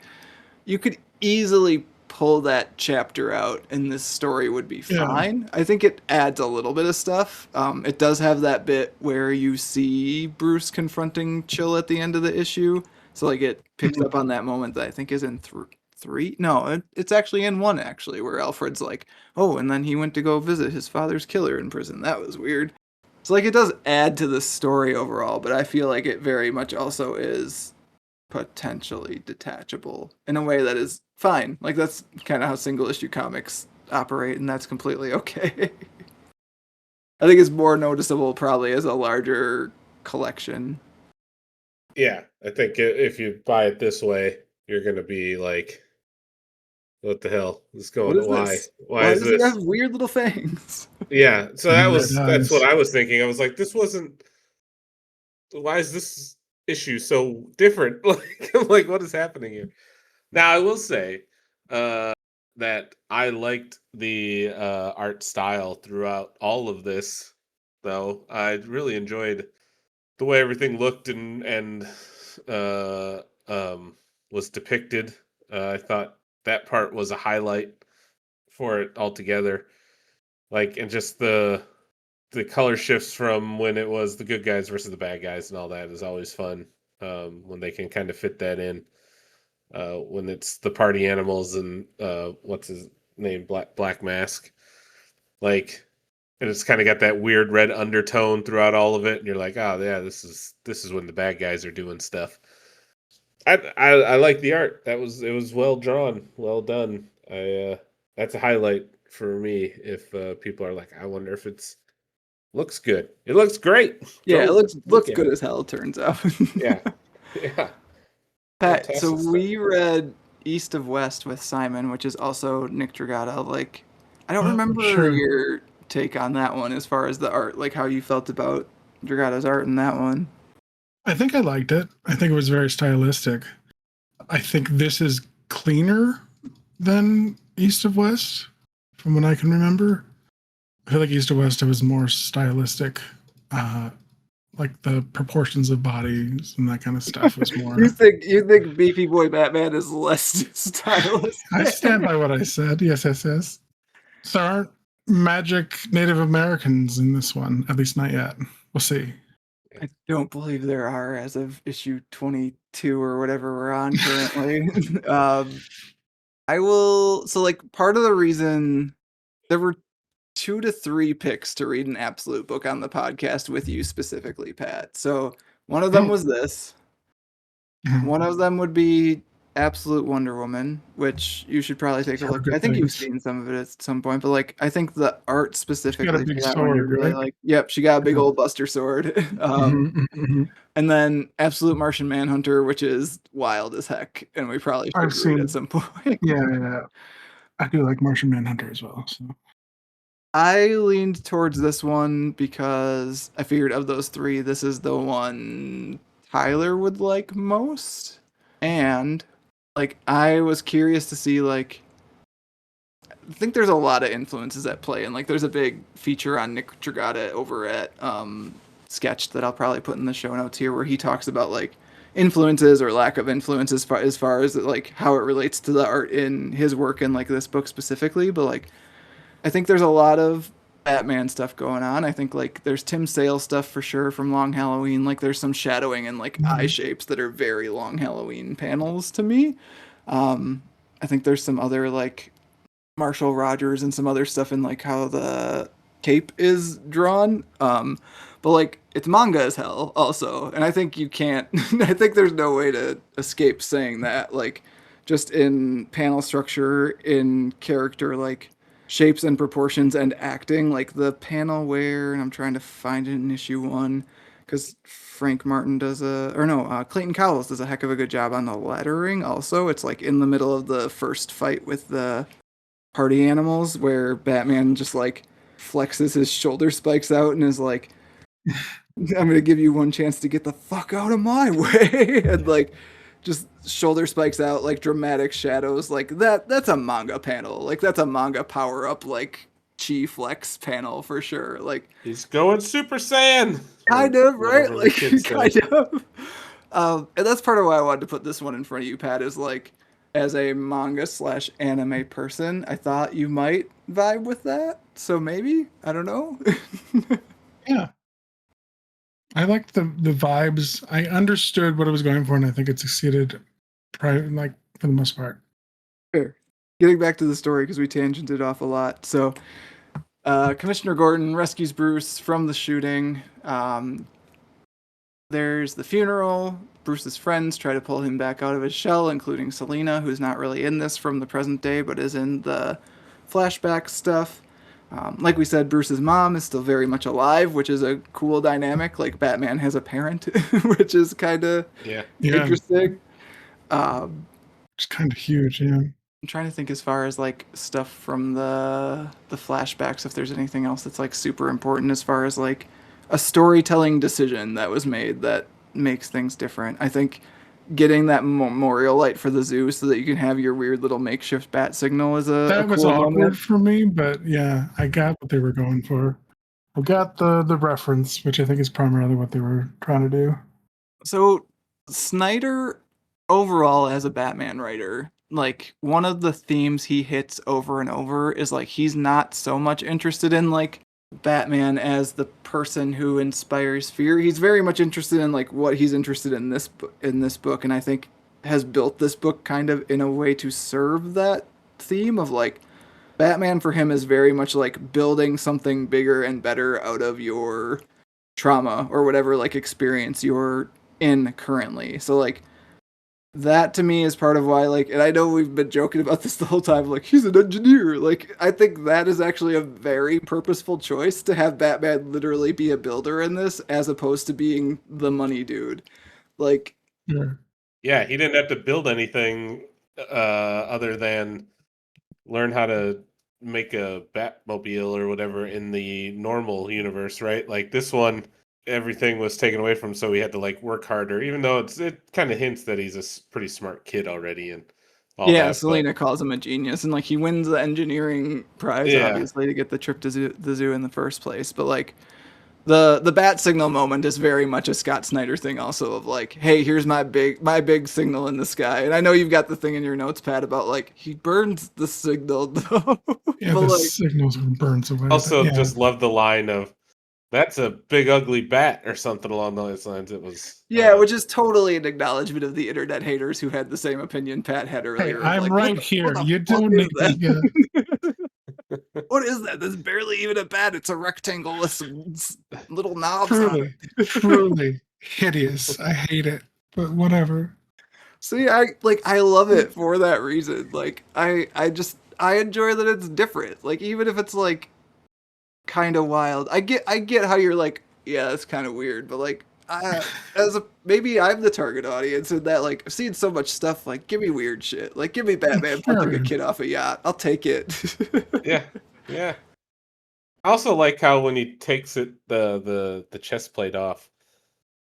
you could easily pull that chapter out, and this story would be Yeah. fine. I think it adds a little bit of stuff. It does have that bit where you see Bruce confronting Chill at the end of the issue, so like it picks up on that moment that I think is in 3. No, it's actually in 1 actually, where Alfred's like, oh, and then he went to go visit his father's killer in prison. That was weird. So like it does add to the story overall, but I feel like it very much also is potentially detachable in a way that is fine. Like that's kind of how single issue comics operate, and that's completely okay. I think it's more noticeable probably as a larger collection. yeah. I think if you buy it this way, you're gonna be like, what the hell is What going is on? Why? this? Why Why is does it have this? weird little fangs? Yeah. So And red that's what eyes. I was thinking. I was like, this wasn't. Why is this issue so different? Like, I'm like, what is happening here? Now, I will say that I liked the art style throughout all of this, though. I really enjoyed the way everything looked and uh, was depicted. I thought that part was a highlight for it altogether. Like, and just the color shifts from when it was the good guys versus the bad guys and all that is always fun when they can kind of fit that in. When it's the party animals and what's his name, Black Mask, like, and it's kind of got that weird red undertone throughout all of it, and you're like, oh yeah, this is when the bad guys are doing stuff. I like the art. It was well drawn, well done. That's a highlight for me. If people are like, I wonder if it's looks good. It looks great. Yeah, it Go looks look at good it. as hell, turns out. Yeah, yeah, Pat, so fantastic stuff. we read East of West with Simon, which is also Nick Dragata. Like, I don't remember Sure. your take on that one as far as the art, like how you felt about Dragata's art in that one. I think I liked it. I think it was very stylistic. I think this is cleaner than East of West, from what I can remember. I feel like East of West it was more stylistic. Like the proportions of bodies and that kind of stuff was more. You think Beefy Boy Batman is less stylistic? I stand by what I said. Yes. There aren't magic Native Americans in this one, at least not yet. We'll see. I don't believe there are as of issue 22 or whatever we're on currently. I will. So, like, part of the reason there were 2 to 3 picks to read an absolute book on the podcast with you specifically, Pat. So, one of them was this. Mhm. One of them would be Absolute Wonder Woman, which you should probably take a Heard look. good I think you've things. seen some of it at some point, but like I think the art She got a specifically big for that one you'd sword, really right? like. Yep, she got a big Yeah. old Buster sword. Mm-hmm. And then Absolute Martian Manhunter, which is wild as heck, and we probably I've should read at seen. some point. Yeah. I do like Martian Manhunter as well. So I leaned towards this one because I figured of those three, this is the one Tyler would like most. And like I was curious to see like I think there's a lot of influences at play, and like there's a big feature on Nick Dragata over at Sketch that I'll probably put in the show notes here, where he talks about like influences or lack of influence as far as like how it relates to the art in his work and like this book specifically. But like I think there's a lot of Batman stuff going on. I think like there's Tim Sale stuff for sure from Long Halloween. Like there's some shadowing and like eye shapes that are very Long Halloween panels to me. I think there's some other like Marshall Rogers and some other stuff in like how the cape is drawn. But like it's manga as hell also, and I think you can't. I think there's no way to escape saying that. Like just in panel structure, in character, like shapes and proportions and acting, like the panel where and I'm trying to find it in issue one because Frank Martin does Clayton Cowles does a heck of a good job on the lettering. Also, it's like in the middle of the first fight with the party animals where Batman just like flexes his shoulder spikes out and is like, I'm gonna give you one chance to get the fuck out of my way. And like just shoulder spikes out, like dramatic shadows, like that's a manga panel. Like that's a manga power up like chi flex panel for sure. Like he's going Super Saiyan. Kind of, right? Whatever the Like kids say. kind of. And that's part of why I wanted to put this one in front of you, Pat, is like as a manga slash anime person, I thought you might vibe with that. So maybe, I don't know. Yeah. I liked the vibes. I understood what I was going for, and I think it succeeded like for the most part. Fair. Getting back to the story because we tangented off a lot. So Commissioner Gordon rescues Bruce from the shooting. There's the funeral. Bruce's friends try to pull him back out of his shell, including Selina, who's not really in this from the present day, but is in the flashback stuff. Like we said, Bruce's mom is still very much alive, which is a cool dynamic. Like Batman has a parent, which is kind of interesting. It's kind of huge, yeah. I'm trying to think as far as like stuff from the flashbacks, if there's anything else that's like super important as far as like a storytelling decision that was made that makes things different. I think getting that memorial light for the zoo so that you can have your weird little makeshift bat signal is that was cool awkward moment for me, but yeah, I got what they were going for. I got the reference, which I think is primarily what they were trying to do. So Snyder overall as a Batman writer, like one of the themes he hits over and over is like he's not so much interested in like Batman as the person who inspires fear. He's very much interested in like what he's interested in this book, and I think has built this book kind of in a way to serve that theme of like Batman for him is very much like building something bigger and better out of your trauma or whatever like experience you're in currently. So like that to me is part of why like, and I know we've been joking about this the whole time, like he's an engineer. Like I think that is actually a very purposeful choice to have Batman literally be a builder in this as opposed to being the money dude. Like yeah, he didn't have to build anything other than learn how to make a Batmobile or whatever in the normal universe, right? Like this one, everything was taken away from him, so he had to like work harder, even though it kind of hints that he's a pretty smart kid already and all that. Selena calls him a genius, and like he wins the engineering prize obviously to get the trip to the zoo in the first place. But like the bat signal moment is very much a Scott Snyder thing also of like, hey, here's my big signal in the sky. And I know you've got the thing in your notes, Pat, about like he burns the signal though. Yeah, but, the like, signals burns away. Also just love the line of that's a big ugly bat or something along those lines. It was which is totally an acknowledgement of the internet haters who had the same opinion Pat had earlier. Hey, I'm like, right here. You don't need to. What is that? That's barely even a bat. It's a rectangle with some little knobs truly, on it. Truly hideous. I hate it, but whatever. See, I love it for that reason. Like I enjoy that it's different. Like even if it's like kind of wild. I get how you're like, yeah, that's kind of weird, but like as a maybe I'm the target audience in that like I've seen so much stuff like give me weird shit. Like give me Batman punching a Sure. kid off a yacht. I'll take it. Yeah, yeah. I also like how when he takes the chest plate off,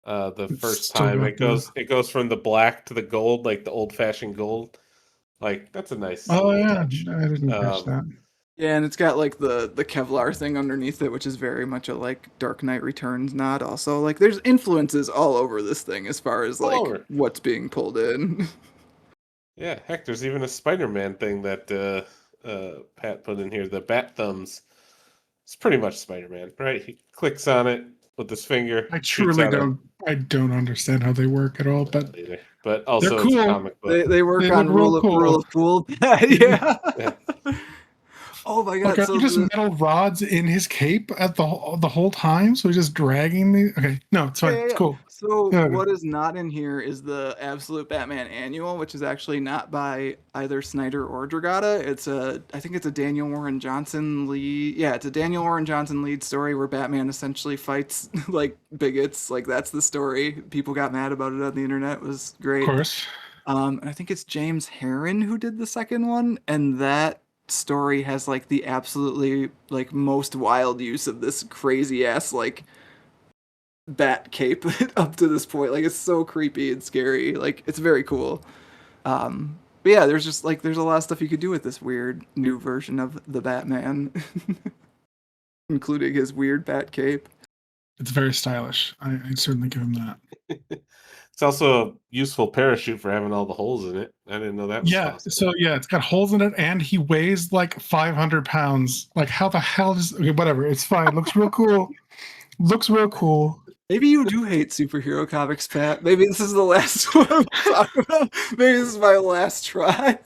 the It's first still time got the. it goes from the black to the gold, like the old fashioned gold. Like that's a nice Oh little yeah, touch. I didn't catch that. Yeah, and it's got like the Kevlar thing underneath it, which is very much a like Dark Knight Returns nod. Also, like there's influences all over this thing as far as All like over. what's being pulled in. Yeah, heck, there's even a Spider-Man thing that Pat put in here. The bat thumbs. It's pretty much Spider-Man, right? He clicks on it with his finger, I shoots truly out a don't. I don't understand how they work at all, but later. But they're also, it's a cool. comic book. They work They look on real rule cool. of cool. Yeah. Yeah. Oh my Like, god! are there So just the metal rods in his cape at the whole time? So he's just dragging the. Okay, no, it's yeah, fine. yeah, It's yeah. cool. So Yeah, what is not in here is the Absolute Batman Annual, which is actually not by either Snyder or Dragata. I think it's a Daniel Warren Johnson lead. Yeah, it's a Daniel Warren Johnson lead story where Batman essentially fights like bigots. Like that's the story. People got mad about it on the internet. It was of great. course. And I think it's James Herron who did the second one, and that story has like the absolutely like most wild use of this crazy ass like bat cape up to this point. Like it's so creepy and scary. Like it's very cool. But yeah, there's just like there's a lot of stuff you could do with this weird new version of the Batman, including his weird bat cape. It's very stylish. I certainly give him that. It's also a useful parachute for having all the holes in it. I didn't know that was Yeah. possible. So yeah, it's got holes in it, and he weighs like 500 pounds. Like how the hell does? Okay, whatever. It's fine. Looks real cool. Looks real cool. Maybe you do hate superhero comics, Pat. Maybe this is the last one I'm talking about. Maybe this is my last try.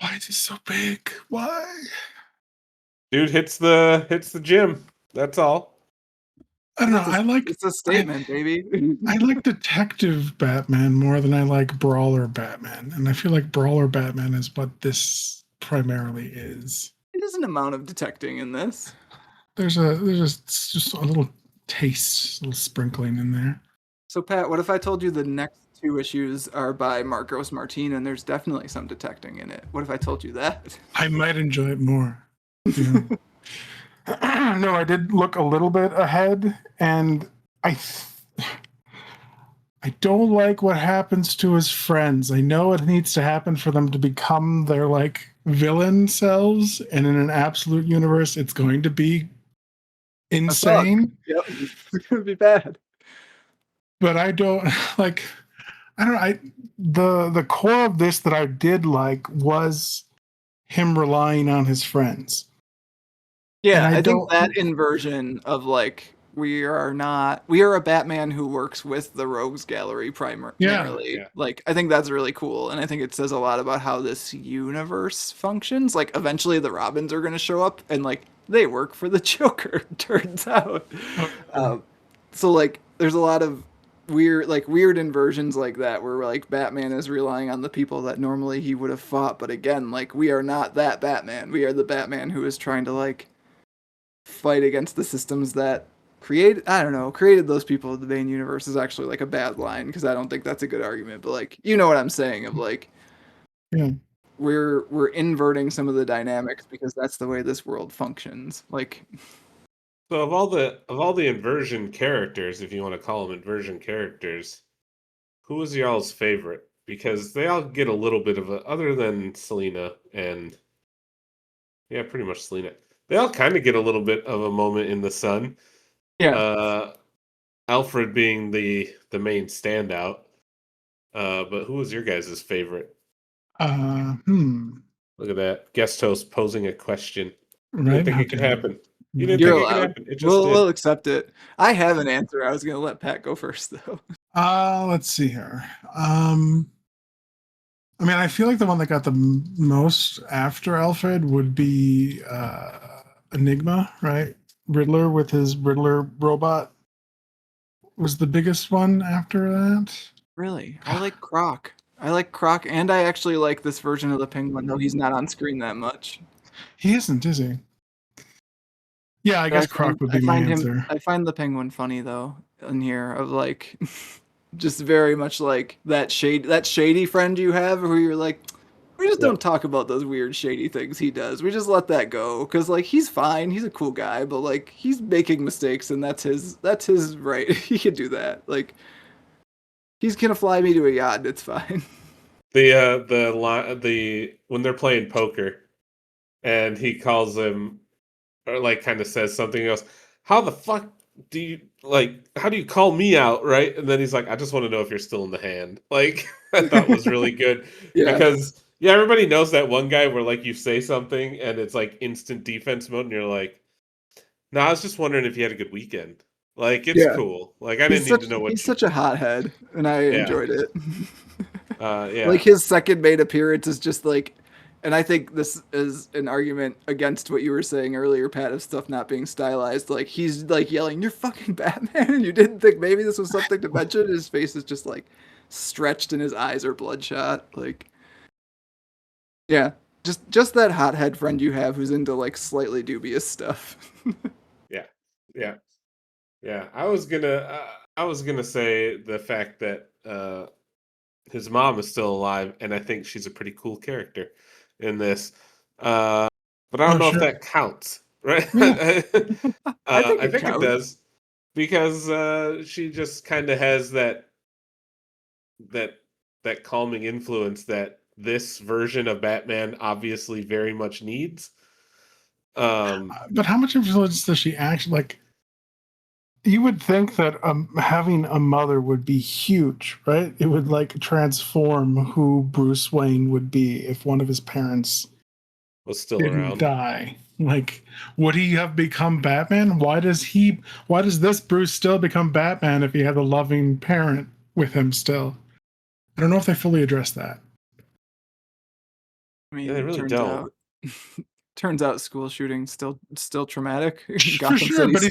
Why is he so big? Why? Dude hits the gym. That's all. I don't know. It's a statement, baby. I like Detective Batman more than I like Brawler Batman, and I feel like Brawler Batman is what this primarily is. There's an amount of detecting in this. There's just a little taste, a little sprinkling in there. So, Pat, what if I told you the next two issues are by Marcos Martin and there's definitely some detecting in it? What if I told you that? I might enjoy it more. Yeah. No, I did look a little bit ahead, and I don't like what happens to his friends. I know it needs to happen for them to become their like villain selves, and in an absolute universe, it's going to be insane. Yep, it's gonna be bad. But I don't like. I don't know. The core of this that I did like was him relying on his friends. Yeah, I think that inversion of like we are a Batman who works with the Rogues Gallery primarily. Yeah. Like I think that's really cool, and I think it says a lot about how this universe functions. Like eventually the Robins are going to show up, and like they work for the Joker. Turns out, so like there's a lot of weird inversions like that where like Batman is relying on the people that normally he would have fought, but again, like we are not that Batman. We are the Batman who is trying to like fight against the systems that created those people. The Bane universe is actually like a bad line because I don't think that's a good argument, but like you know what I'm saying of like Yeah. we're inverting some of the dynamics because that's the way this world functions. Like So of all the inversion characters, if you want to call them inversion characters, who was y'all's favorite? Because they all get a little bit of a, other than Selena and yeah, pretty much Selena. They all kind of get a little bit of a moment in the sun. yeah, Alfred being the main standout. But who was your guys' favorite? Look at that. Guest host posing a question. You Right. didn't think it could happen. You didn't you're think it could allowed. happen. It just did. We'll accept it. I have an answer. I was gonna let Pat go first though. Let's see here. I mean, I feel like the one that got the most after Alfred would be Enigma, right? Riddler with his Riddler robot. was the biggest one after that. Really, I like Croc. And I actually like this version of the Penguin, though he's not on screen that much. He isn't, is he? Yeah, I guess Croc would be my answer. I find the Penguin funny though in here of like, just very much like that shady friend you have who you're like, we just don't talk about those weird shady things he does. We just let that go because like he's fine, he's a cool guy, but like he's making mistakes and that's his right. He can do that. Like he's gonna fly me to a yacht and it's fine. The when they're playing poker, and he calls him, or like kind of says something else. How the fuck do you How do you call me out, right? And then he's like, I just want to know if you're still in the hand. Like I thought was really good because everybody knows that one guy where like you say something and it's like instant defense mode, and you're like, no, I was just wondering if you had a good weekend. Like it's cool. Like I didn't need to know what he's such a hothead, and I enjoyed it. Yeah. Like his second main appearance is just like, and I think this is an argument against what you were saying earlier, Pat, of stuff not being stylized. Like he's like yelling, "You're fucking Batman!" and you didn't think maybe this was something to mention. His face is just like stretched, and his eyes are bloodshot. Like, yeah, just that hothead friend you have who's into like slightly dubious stuff. Yeah. I was gonna say the fact that his mom is still alive, and I think she's a pretty cool character in this. But I don't know if that counts, right? I think I think it does because she just kind of has that calming influence that this version of Batman obviously very much needs. But how much influence does she actually like? You would think that having a mother would be huge, right? It would like transform who Bruce Wayne would be if one of his parents was still didn't around. Die. Like, would he have become Batman? Why does this Bruce still become Batman if he had a loving parent with him still? I don't know if they fully address that. I mean, yeah, they really don't. Turns out school shooting still traumatic. For sure, but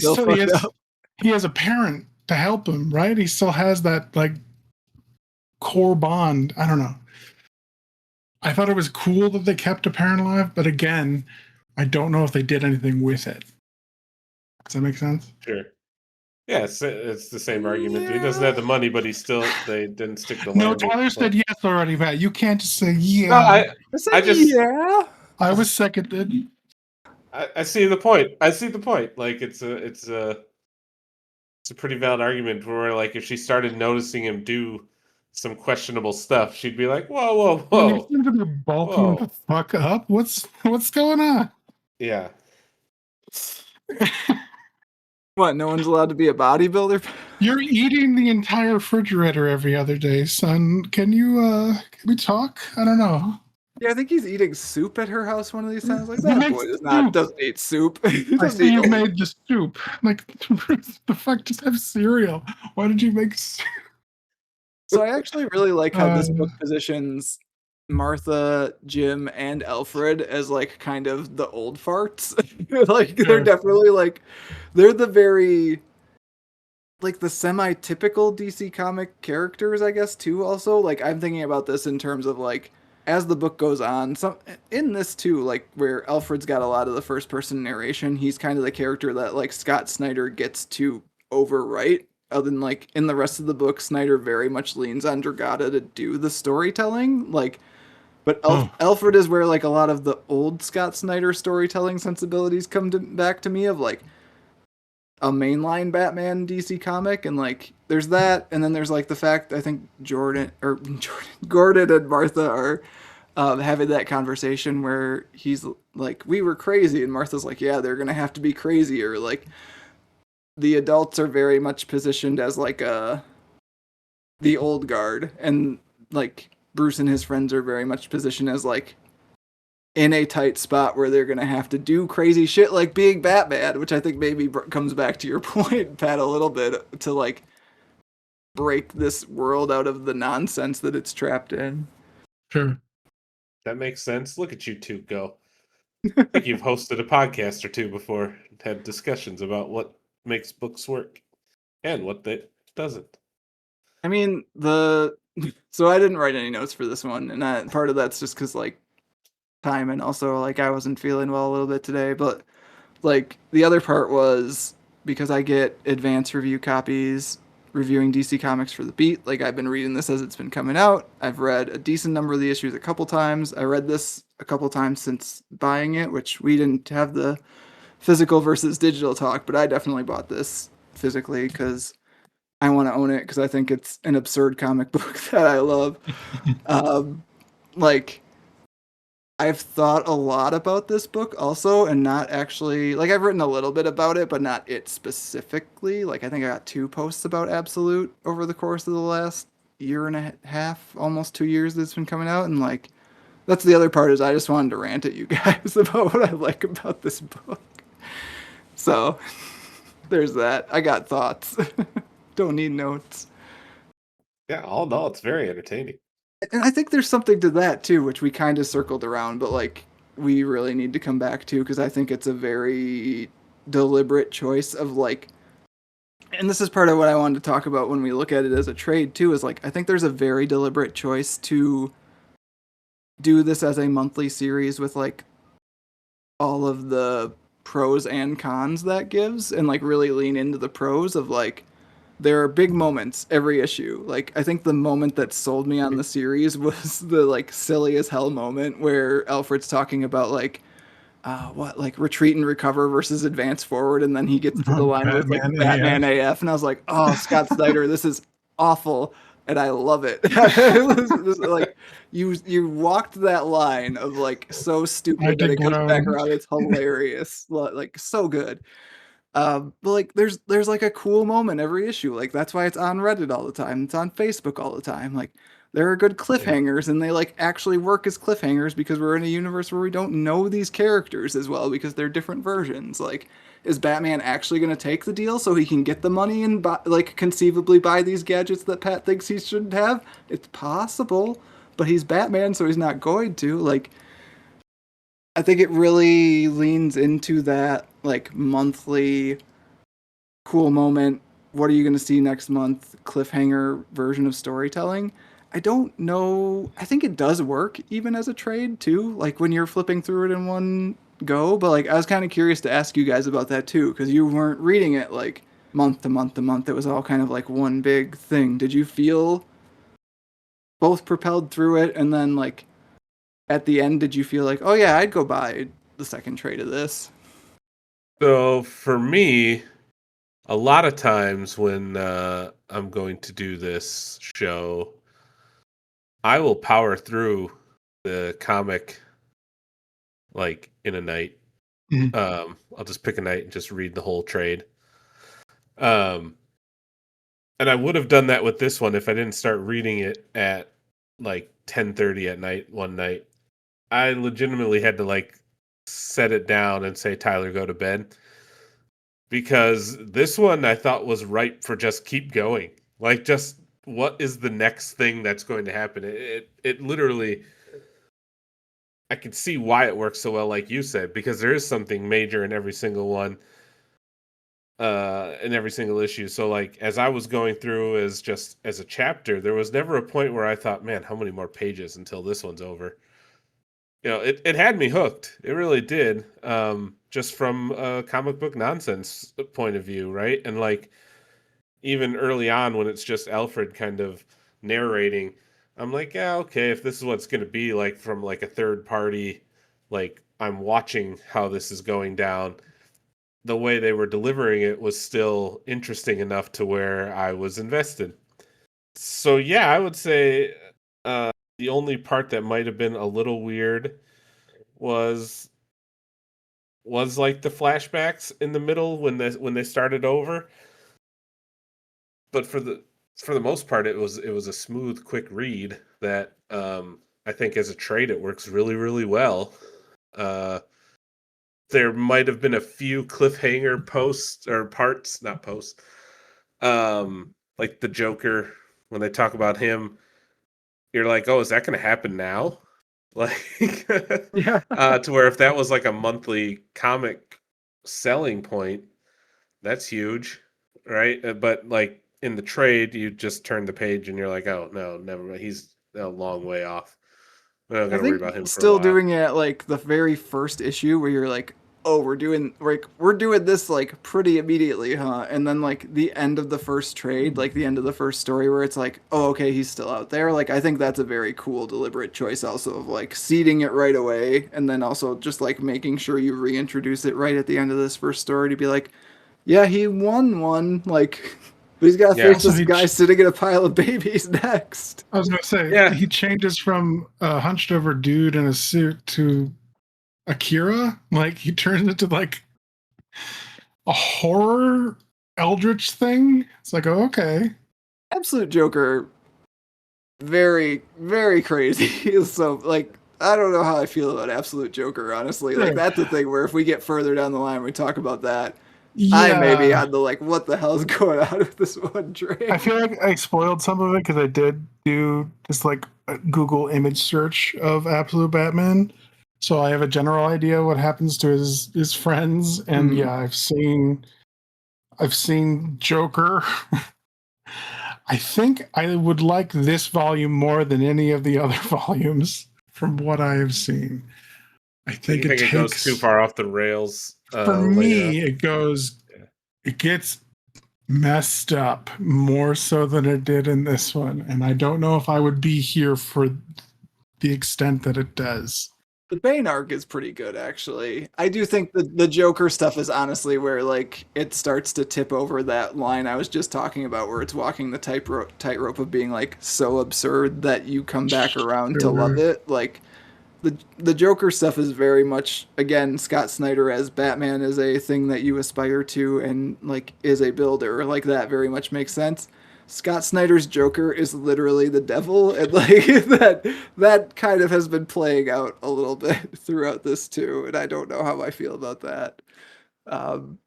he has a parent to help him, right? He still has that like core bond. I don't know. I thought it was cool that they kept a parent alive, but again, I don't know if they did anything with it. Does that make sense? Sure. Yeah, it's the same argument. Yeah. He doesn't have the money, but they didn't stick the No, Tyler said yes already, Matt. You can't just say yeah. No, I I was seconded. I see the point. Like it's a pretty valid argument where like if she started noticing him do some questionable stuff, she'd be like, whoa. You seem to be bulking the fuck up. What's going on? Yeah. What? No one's allowed to be a bodybuilder? You're eating the entire refrigerator every other day, son. Can we talk? I don't know. Yeah, I think he's eating soup at her house one of these times. Like that boy doesn't eat soup. I see you made the soup. Like the fuck, just have cereal. Why did you make soup? So I actually really like how this book positions Martha, Jim, and Alfred as like kind of the old farts. Like they're definitely like they're the very like the semi-typical DC comic characters, I guess, too. Also, like I'm thinking about this in terms of like as the book goes on, some in this too, like where Alfred's got a lot of the first-person narration, he's kind of the character that like Scott Snyder gets to overwrite. Other than like in the rest of the book, Snyder very much leans on Dragata to do the storytelling. Like, but Alfred is where like a lot of the old Scott Snyder storytelling sensibilities come back to me of like a mainline Batman DC comic, and like there's that, and then there's like the fact I think Gordon and Martha are having that conversation where he's like, we were crazy, and Martha's like, yeah, they're gonna have to be crazier. Like the adults are very much positioned as like the old guard, and like Bruce and his friends are very much positioned as like in a tight spot where they're gonna have to do crazy shit like being Batman, which I think maybe comes back to your point, Pat, a little bit to like break this world out of the nonsense that it's trapped in. Sure. That makes sense. Look at you two go. I think you've hosted a podcast or two before, had discussions about what makes books work and what doesn't. I mean, so I didn't write any notes for this one, and part of that's just because like time, and also like I wasn't feeling well a little bit today. But like the other part was because I get advance review copies reviewing DC Comics for the Beat. Like I've been reading this as it's been coming out. I've read a decent number of the issues a couple times. I read this a couple times since buying it, which we didn't have the physical versus digital talk, but I definitely bought this physically because I want to own it because I think it's an absurd comic book that I love. Like I've thought a lot about this book also, and not actually like I've written a little bit about it, but not it specifically. Like I think I got 2 posts about Absolute over the course of the last year and a half, almost 2 years that's been coming out, and like that's the other part is I just wanted to rant at you guys about what I like about this book. So there's that. I got thoughts. Don't need notes. Yeah, all in all, it's very entertaining. And I think there's something to that too, which we kind of circled around, but like we really need to come back to because I think it's a very deliberate choice of like, and this is part of what I wanted to talk about when we look at it as a trade too, is like I think there's a very deliberate choice to do this as a monthly series with like all of the pros and cons that gives, and like really lean into the pros of like there are big moments every issue. Like I think the moment that sold me on the series was the like silly as hell moment where Alfred's talking about like what like retreat and recover versus advance forward, and then he gets to the line where it's like Batman AF, and I was like, oh, Scott Snyder, this is awful, and I love it. Like you walked that line of like so stupid that it comes back around. It's hilarious, like so good. But like there's like a cool moment every issue. Like that's why it's on Reddit all the time. It's on Facebook all the time. Like there are good cliffhangers, and they like actually work as cliffhangers because we're in a universe where we don't know these characters as well because they're different versions. Like is Batman actually going to take the deal so he can get the money and like conceivably buy these gadgets that Pat thinks he shouldn't have? It's possible, but he's Batman, so he's not going to. Like I think it really leans into that like monthly cool moment. What are you going to see next month? Cliffhanger version of storytelling. I don't know. I think it does work even as a trade too. Like when you're flipping through it in one go. But like I was kind of curious to ask you guys about that too because you weren't reading it like month to month to month. It was all kind of like one big thing. Did you feel both propelled through it, and then like at the end, did you feel like, oh yeah, I'd go buy the second trade of this? So for me, a lot of times when I'm going to do this show, I will power through the comic like in a night. I'll just pick a night and just read the whole trade. And I would have done that with this one if I didn't start reading it at like 10:30 at night one night. I legitimately had to like set it down and say, Tyler, go to bed. Because this one I thought was ripe for just keep going. Like just what is the next thing that's going to happen? It literally I can see why it works so well, like you said, because there is something major in every single one, in every single issue. So like as I was going through as just as a chapter, there was never a point where I thought, man, how many more pages until this one's over? You know, it had me hooked. It really did. Just from a comic book nonsense point of view, right? And like even early on when it's just Alfred kind of narrating, I'm like, yeah, okay, if this is what it's going to be like from like a third party, like I'm watching how this is going down. The way they were delivering it was still interesting enough to where I was invested. So yeah, I would say the only part that might have been a little weird was like the flashbacks in the middle when they started over. But for the most part, it was a smooth, quick read that I think as a trade it works really really well. Uh, there might have been a few cliffhanger posts or parts, not posts, like the Joker when they talk about him. You're like, oh, is that going to happen now? Like, Yeah. to where if that was like a monthly comic selling point, that's huge, right? But like in the trade, you just turn the page and you're like, oh no, never mind. He's a long way off. We're not I gonna worry think about him for a still while. doing it at like the very first issue where you're like, oh, we're doing this like pretty immediately, huh? And then like the end of the first trade, like the end of the first story where it's like, oh, okay, he's still out there. Like I think that's a very cool, deliberate choice also of like seeding it right away and then also just like making sure you reintroduce it right at the end of this first story to be like, yeah, he won one, like but he's got to Yeah. face Also, this guy sitting in a pile of babies next. I was going to say, Yeah. he changes from a hunched over dude in a suit to Akira. Like, he turns into like a horror eldritch thing. It's like, oh, okay. Absolute Joker, very, very crazy. So, like, I don't know how I feel about Absolute Joker, honestly. Like, Sure. that's the thing where if we get further down the line, we talk about that. I may be Yeah. on the, like, what the hell's going on with this one trade? I feel like I spoiled some of it because I did do just like a Google image search of Absolute Batman. So I have a general idea what happens to his friends. And Mhm. yeah, I've seen Joker. I think I would like this volume more than any of the other volumes from what I have seen. I You think think it goes too far off the rails for later on? me, it gets messed up more so than it did in this one. And I don't know if I would be here for the extent that it does. The Bane arc is pretty good, actually. I do think the Joker stuff is honestly where, like, it starts to tip over that line I was just talking about, where it's walking the tightrope of being, like, so absurd that you come back around to love Sure. it. Like, the Joker stuff is very much, again, Scott Snyder as Batman is a thing that you aspire to and like is a builder. Like that very much makes sense. Scott Snyder's Joker is literally the devil, and like that kind of has been playing out a little bit throughout this too, and I don't know how I feel about that. Um,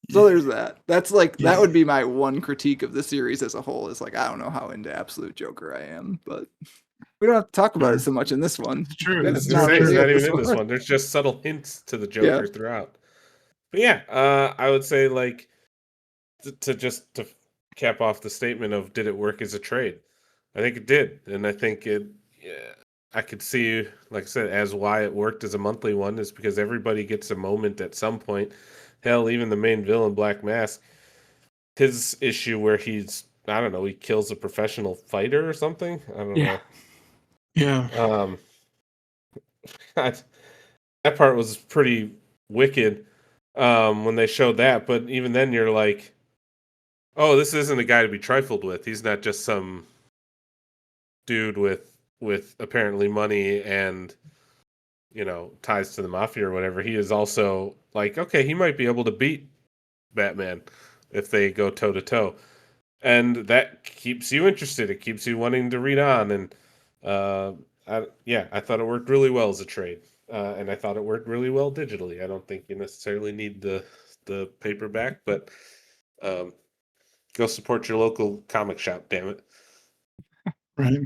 so there's that. That's like that Yeah. would be my one critique of the series as a whole. Is like I don't know how into Absolute Joker I am, but we don't have to talk about it so much in this one. It's true. We got I a was It's gonna small not say it's trivia true. not in even this in this one. one. There's just subtle hints to the Yeah. Joker throughout. But yeah, I would say like to cap off the statement of did it work as a trade? I think it did, and I think it. Yeah, I could see, like I said, as why it worked as a monthly one is because everybody gets a moment at some point. Hell, even the main villain, Black Mask, his issue where he's I don't know, he kills a professional fighter or something. I don't Yeah. Yeah. know. That part was pretty wicked when they showed that. But even then, you're like, oh, this isn't a guy to be trifled with. He's not just some dude with apparently money and ties to the mafia or whatever. He is also like, okay, he might be able to beat Batman if they go toe to toe, and that keeps you interested. It keeps you wanting to read on, and I thought it worked really well as a trade, and I thought it worked really well digitally. I don't think you necessarily need the paperback, but go support your local comic shop. Damn it! Right.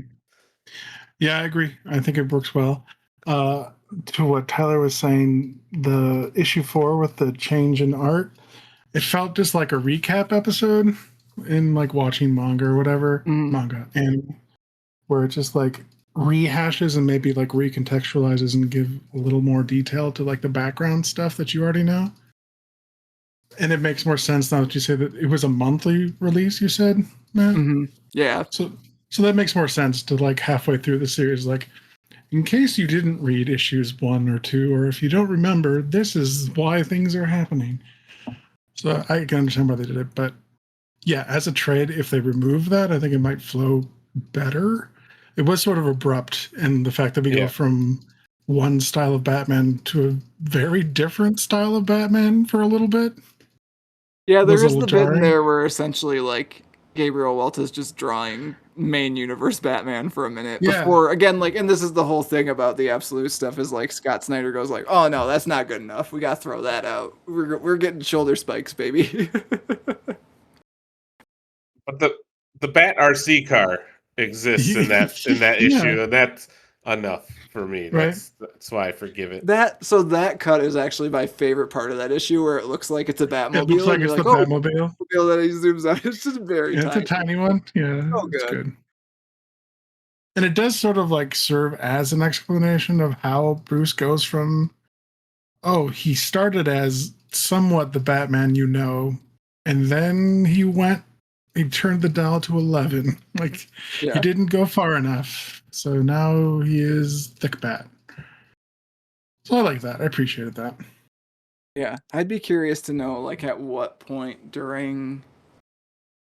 Yeah, I agree. I think it works well. To what Tyler was saying, the issue 4 with the change in art, it felt just like a recap episode in like watching manga or whatever, Mhm. manga, and where it just like rehashes and maybe like recontextualizes and give a little more detail to like the background stuff that you already know. And it makes more sense now that you say that it was a monthly release, you said, Matt? Mhm. Yeah. So that makes more sense to like halfway through the series, like in case you didn't read issues 1 or 2, or if you don't remember, this is why things are happening. So I can understand why they did it, but yeah, as a trade, if they remove that, I think it might flow better. It was sort of abrupt, and the fact that we go Yeah. from one style of Batman to a very different style of Batman for a little bit. Yeah, Was there a is little the bit in jarring. there where essentially like Gabriel Walt is just drawing main universe Batman for a minute Yeah, before again like and this is the whole thing about the absolute stuff is like Scott Snyder goes like, "Oh no, that's not good enough. We got to throw that out. We're getting shoulder spikes, baby." But the Bat RC car exists in that yeah, issue, and that's enough. for me. Right. That's why I forgive it. That cut is actually my favorite part of that issue, where it looks like it's a Batmobile. It looks like and it's you're the like, oh, Batmobile. Batmobile that he zooms out. It's just very Yeah, it's tiny. a tiny one. Yeah, So it's good. good. And it does sort of like serve as an explanation of how Bruce goes from, oh, he started as somewhat the Batman you know, and then he turned the dial to 11. Like, he Yeah. didn't go far enough. So now he is Thick Bat. So I like that. I appreciated that. Yeah. I'd be curious to know, like, at what point during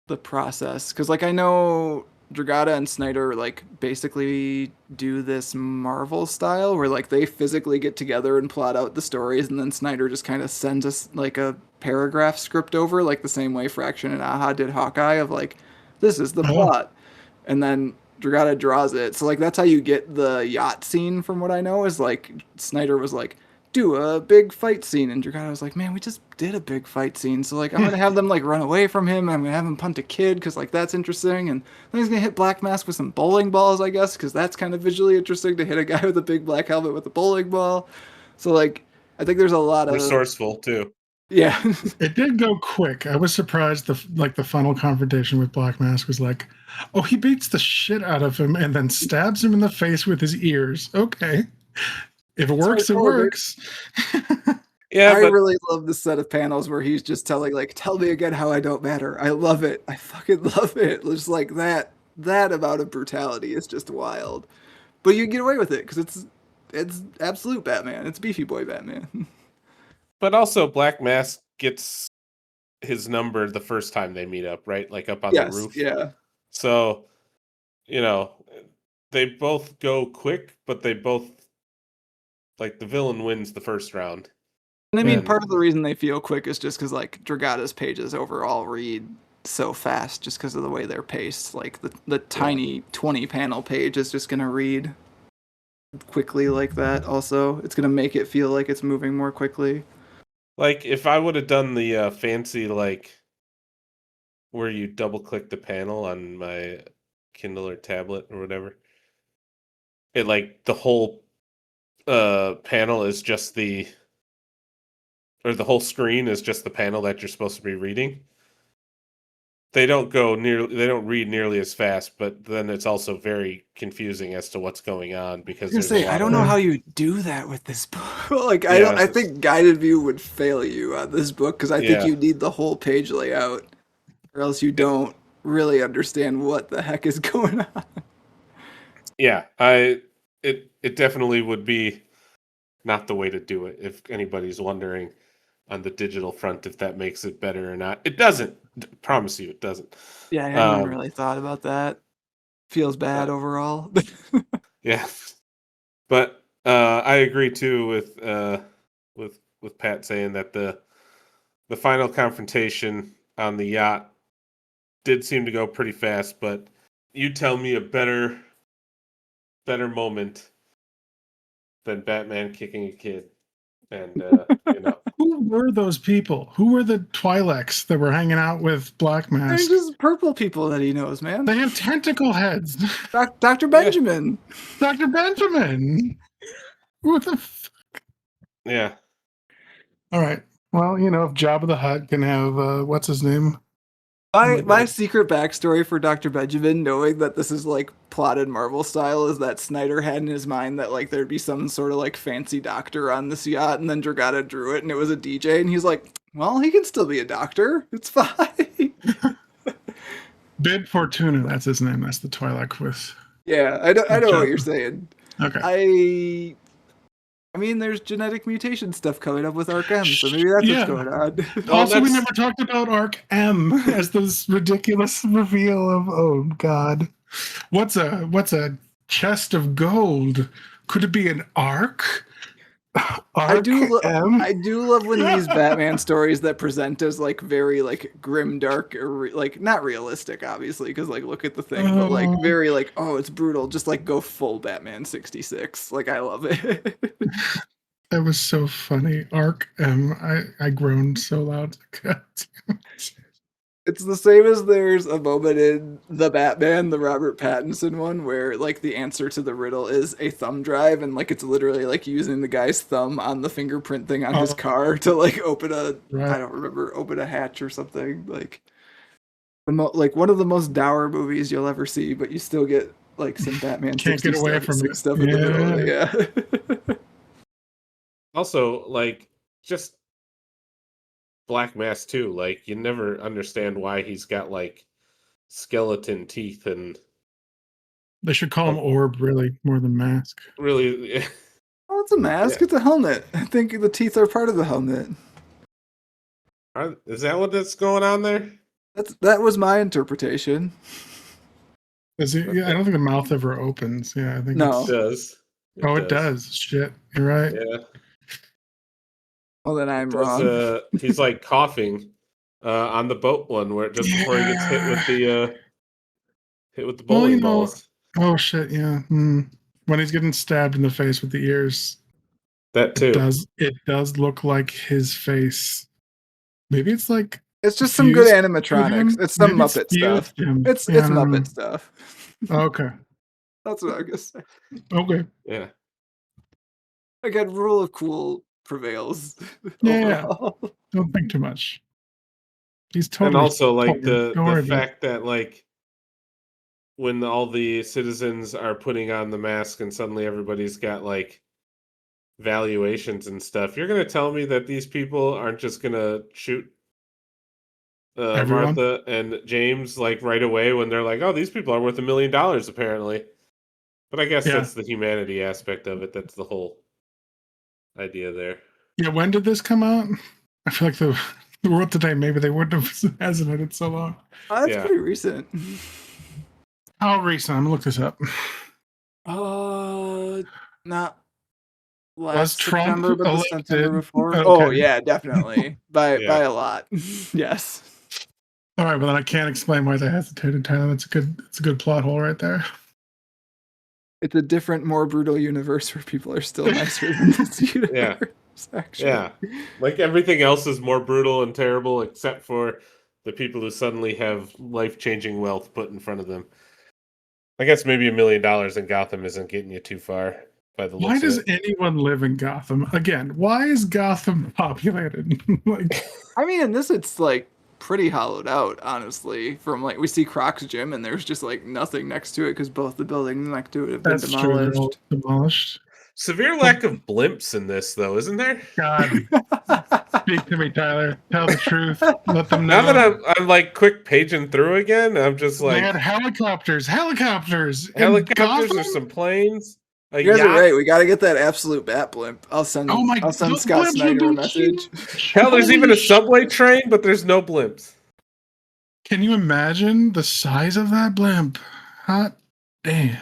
the process, because like I know Dragata and Snyder like basically do this Marvel style where like they physically get together and plot out the stories, and then Snyder just kind of sends us like a paragraph script over, like the same way Fraction and Aha did Hawkeye, of like, this is the Oh, plot, and then Dragata draws it. So like that's how you get the yacht scene, from what I know, is like Snyder was like, do a big fight scene, and Dragata was like, man, we just did a big fight scene, so like I'm gonna have them like run away from him, and I'm gonna have him punt a kid because like that's interesting, and then he's gonna hit Black Mask with some bowling balls, I guess, because that's kind of visually interesting to hit a guy with a big black helmet with a bowling ball. So like I think there's a lot of Resourceful too. yeah. it did go quick. I was surprised the final confrontation with Black Mask was like, oh, he beats the shit out of him and then stabs him in the face with his ears. Okay. If it works, it works. Yeah, I but really love the set of panels where he's just telling like, tell me again how I don't matter. I love it. I fucking love it. Just like that amount of brutality is just wild. But you get away with it because it's absolute Batman. It's beefy boy Batman. but also Black Mask gets his number the first time they meet up, right? Like up on the Yes, roof. yeah. So, you know, they both go quick, but they both, like, the villain wins the first round. And I mean, And part of the reason they feel quick is just because like Dragata's pages overall read so fast, just because of the way they're paced. Like the tiny 20 panel page is just gonna read quickly like that. Also, it's gonna make it feel like it's moving more quickly. like if I would have done the fancy, like, where you double click the panel on my Kindle or tablet or whatever, it like the whole panel is just the whole screen is just the panel that you're supposed to be reading. They don't read nearly as fast, but then it's also very confusing as to what's going on because I was there's gonna a say, I lot don't of know how you do that with this book. Like, yeah, I think guided view would fail you on this book because I think yeah. you need the whole page layout, or else you don't really understand what the heck is going on. Yeah, it definitely would be not the way to do it if anybody's wondering on the digital front if that makes it better or not. It doesn't. Promise you it doesn't. Yeah, I hadn't even Um really thought about that. Feels bad but overall. yeah. But I agree too with Pat saying that the final confrontation on the yacht did seem to go pretty fast, but you tell me a better moment than Batman kicking a kid. And you know, Who were those people? Who were the Twi'leks that were hanging out with Black They're Mask? just purple people that he knows, man. They have tentacle heads. Dr. yeah, Benjamin. Dr. Benjamin. What the yeah. All right. Well, if Jabba the Hutt can have what's his name? Oh my My god. secret backstory for Dr. Benjamin, knowing that this is like plotted Marvel style, is that Snyder had in his mind that like there'd be some sort of like fancy doctor on this yacht, and then Dragata drew it, and it was a DJ, and he's like, "Well, he can still be a doctor. It's fine." Bib Fortuna, that's his name. That's the Twi'lek with Yeah, I know what you're Jabba. saying. Okay. I mean, there's genetic mutation stuff coming up with Arc M, so maybe that's what's Yeah. going on. Well, Also, we that's never talked about Arc M as this ridiculous reveal of, oh god, what's a chest of gold? Could it be an arc? Arc M? I do love when these Batman stories that present as like very like grim dark or like not realistic obviously because like look at the thing but like Oh, very like oh it's brutal just like go full Batman 66 like I love it. that was so funny. Arc M. I groaned so loud. It's the same as there's a moment in the Batman, the Robert Pattinson one, where like the answer to the riddle is a thumb drive, and like it's literally like using the guy's thumb on the fingerprint thing on his car to like open a I don't remember open a hatch or something. Like like one of the most dour movies you'll ever see, but you still get like some Batman Can't get away from it. stuff in the middle. Yeah. Also, like just Black Mask too. Like you never understand why he's got like skeleton teeth and. They should call him Orb, really, more than Mask. Really. Oh, it's a mask. Yeah. It's a helmet. I think the teeth are part of the helmet. Is that what that's going on there? That was my interpretation. Is it? Yeah, I don't think the mouth ever opens. Yeah, I think no. It does. It does. Shit, you're right. Yeah. Well, then I'm wrong. He's like coughing on the boat one where just before he gets hit with the bowling balls. Oh shit! Yeah. When he's getting stabbed in the face with the ears. That too. It does look like his face. Maybe it's like it's just some good animatronics. It's some Muppet stuff. It's Muppet stuff. Okay. That's what I guess. Okay. Yeah. Again, rule of cool prevails. Yeah. Don't think too much. He's totally. And also, like the fact that like when all the citizens are putting on the mask and suddenly everybody's got like valuations and stuff, you're gonna tell me that these people aren't just gonna shoot Martha and James like right away when they're like, oh, these people are worth $1 million apparently. But I guess that's the humanity aspect of it. That's the whole idea there. Yeah, when did this come out? I feel like the world today, maybe they wouldn't have hesitated so long. That's pretty recent. How recent? I'm gonna look this up. Not last Trump September, but the September before. Okay. Oh yeah, definitely by a lot. Yes. All right, well then I can't explain why they hesitated, Tyler. It's a good plot hole right there. It's a different, more brutal universe where people are still nicer than this universe. Yeah. Actually. Yeah. Like everything else is more brutal and terrible except for the people who suddenly have life-changing wealth put in front of them. I guess maybe $1 million in Gotham isn't getting you too far by the looks of it. Why does anyone live in Gotham? Again, why is Gotham populated? I mean, in this, it's like pretty hollowed out, honestly. From like we see Croc's gym, and there's just like nothing next to it because both the buildings next to it have been demolished. True, demolished. Severe lack of blimps in this, though, isn't there? God, speak to me, Tyler. Tell the truth. Let them know. Now that I'm like quick paging through again, I'm just like they had helicopters, or some planes. You guys are right. We got to get that absolute bat blimp. I'll send Scott Snyder a message. Hell, there's even a subway train, but there's no blimps. Can you imagine the size of that blimp? Hot damn.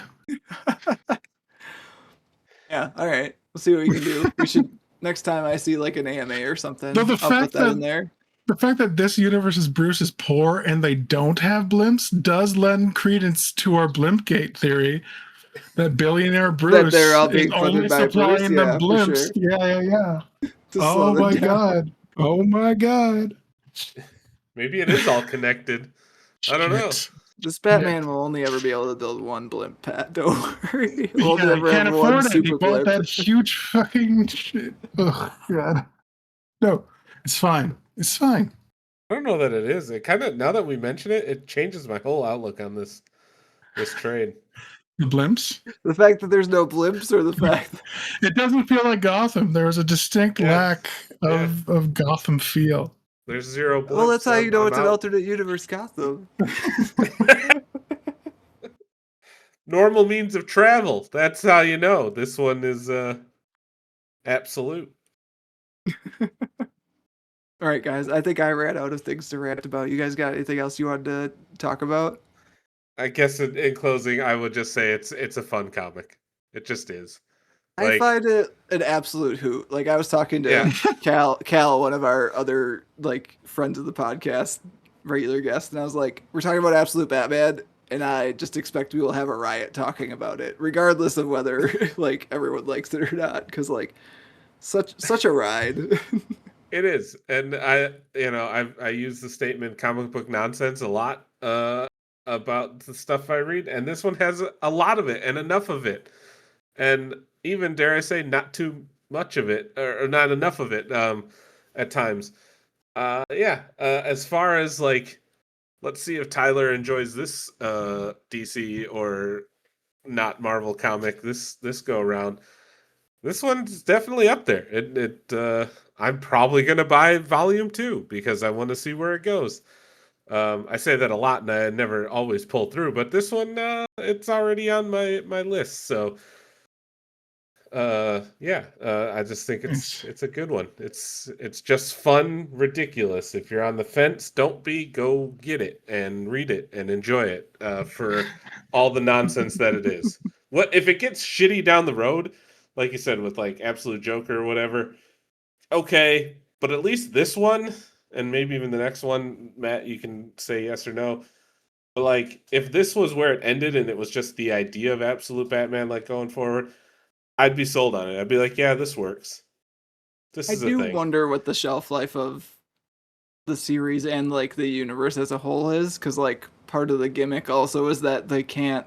Yeah, all right. We'll see what we can do. We should next time I see like an AMA or something. No, I'll put that in there. The fact that this universe's Bruce is poor and they don't have blimps does lend credence to our Blimpgate theory that billionaire Bruce that they're all being is only supplying them blimps. Sure. Yeah. Oh my god. Oh my god. Maybe it is all connected. I don't know. This Batman will only ever be able to build one blimp, Pat. Don't worry. We'll never have one super blimp. That huge fucking shit. Oh god. No, it's fine. It's fine. I don't know that it is. It kind of, now that we mention it, it changes my whole outlook on this trade. The blimps? The fact that there's no blimps, or the fact that it doesn't feel like Gotham. There was a distinct lack of Gotham feel. There's zero blimps. Well, that's how you know it's an alternate universe Gotham. Normal means of travel. That's how you know. This one is absolute. All right, guys. I think I ran out of things to rant about. You guys got anything else you wanted to talk about? I guess in closing, I would just say it's a fun comic. It just is. Like, I find it an absolute hoot. Like I was talking to Cal, one of our other like friends of the podcast, regular guest, and I was like, "We're talking about Absolute Batman," and I just expect we will have a riot talking about it, regardless of whether like everyone likes it or not, because like such a ride. It is, and I use the statement "comic book nonsense" a lot about the stuff I read, and this one has a lot of it and enough of it, and even dare I say, not too much of it or not enough of it at times. Yeah. As far as like, let's see if Tyler enjoys this DC or not Marvel comic this go around. This one's definitely up there. I'm probably gonna buy volume 2 because I want to see where it goes. I say that a lot and I never always pull through, but this one it's already on my list. So yeah, I just think It's it's a good one. It's just fun, ridiculous. If you're on the fence, don't be, go get it and read it and enjoy it for all the nonsense that it is. What if it gets shitty down the road, like you said with like Absolute Joker or whatever? Okay, but at least this one and maybe even the next one, Matt, you can say yes or no. But like if this was where it ended and it was just the idea of Absolute Batman like going forward, I'd be sold on it. I'd be like, yeah, this works. This I is a do thing. wonder what the shelf life of the series and like the universe as a whole is, because like part of the gimmick also is that they can't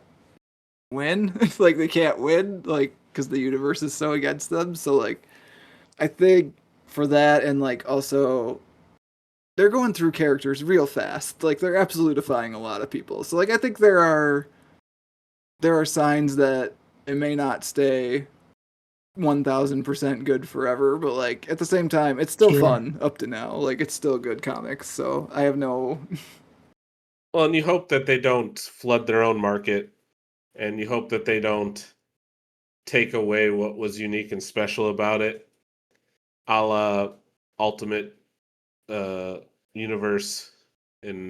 win. Like they can't win, like because the universe is so against them. So like I think for that and like also they're going through characters real fast. Like they're absolutifying a lot of people. So like I think there are signs that it may not stay 1000% good forever, but like at the same time, it's still sure. fun up to now. Like it's still good comics, so I have no. Well, and you hope that they don't flood their own market, and you hope that they don't take away what was unique and special about it, a la Ultimate uh, Universe in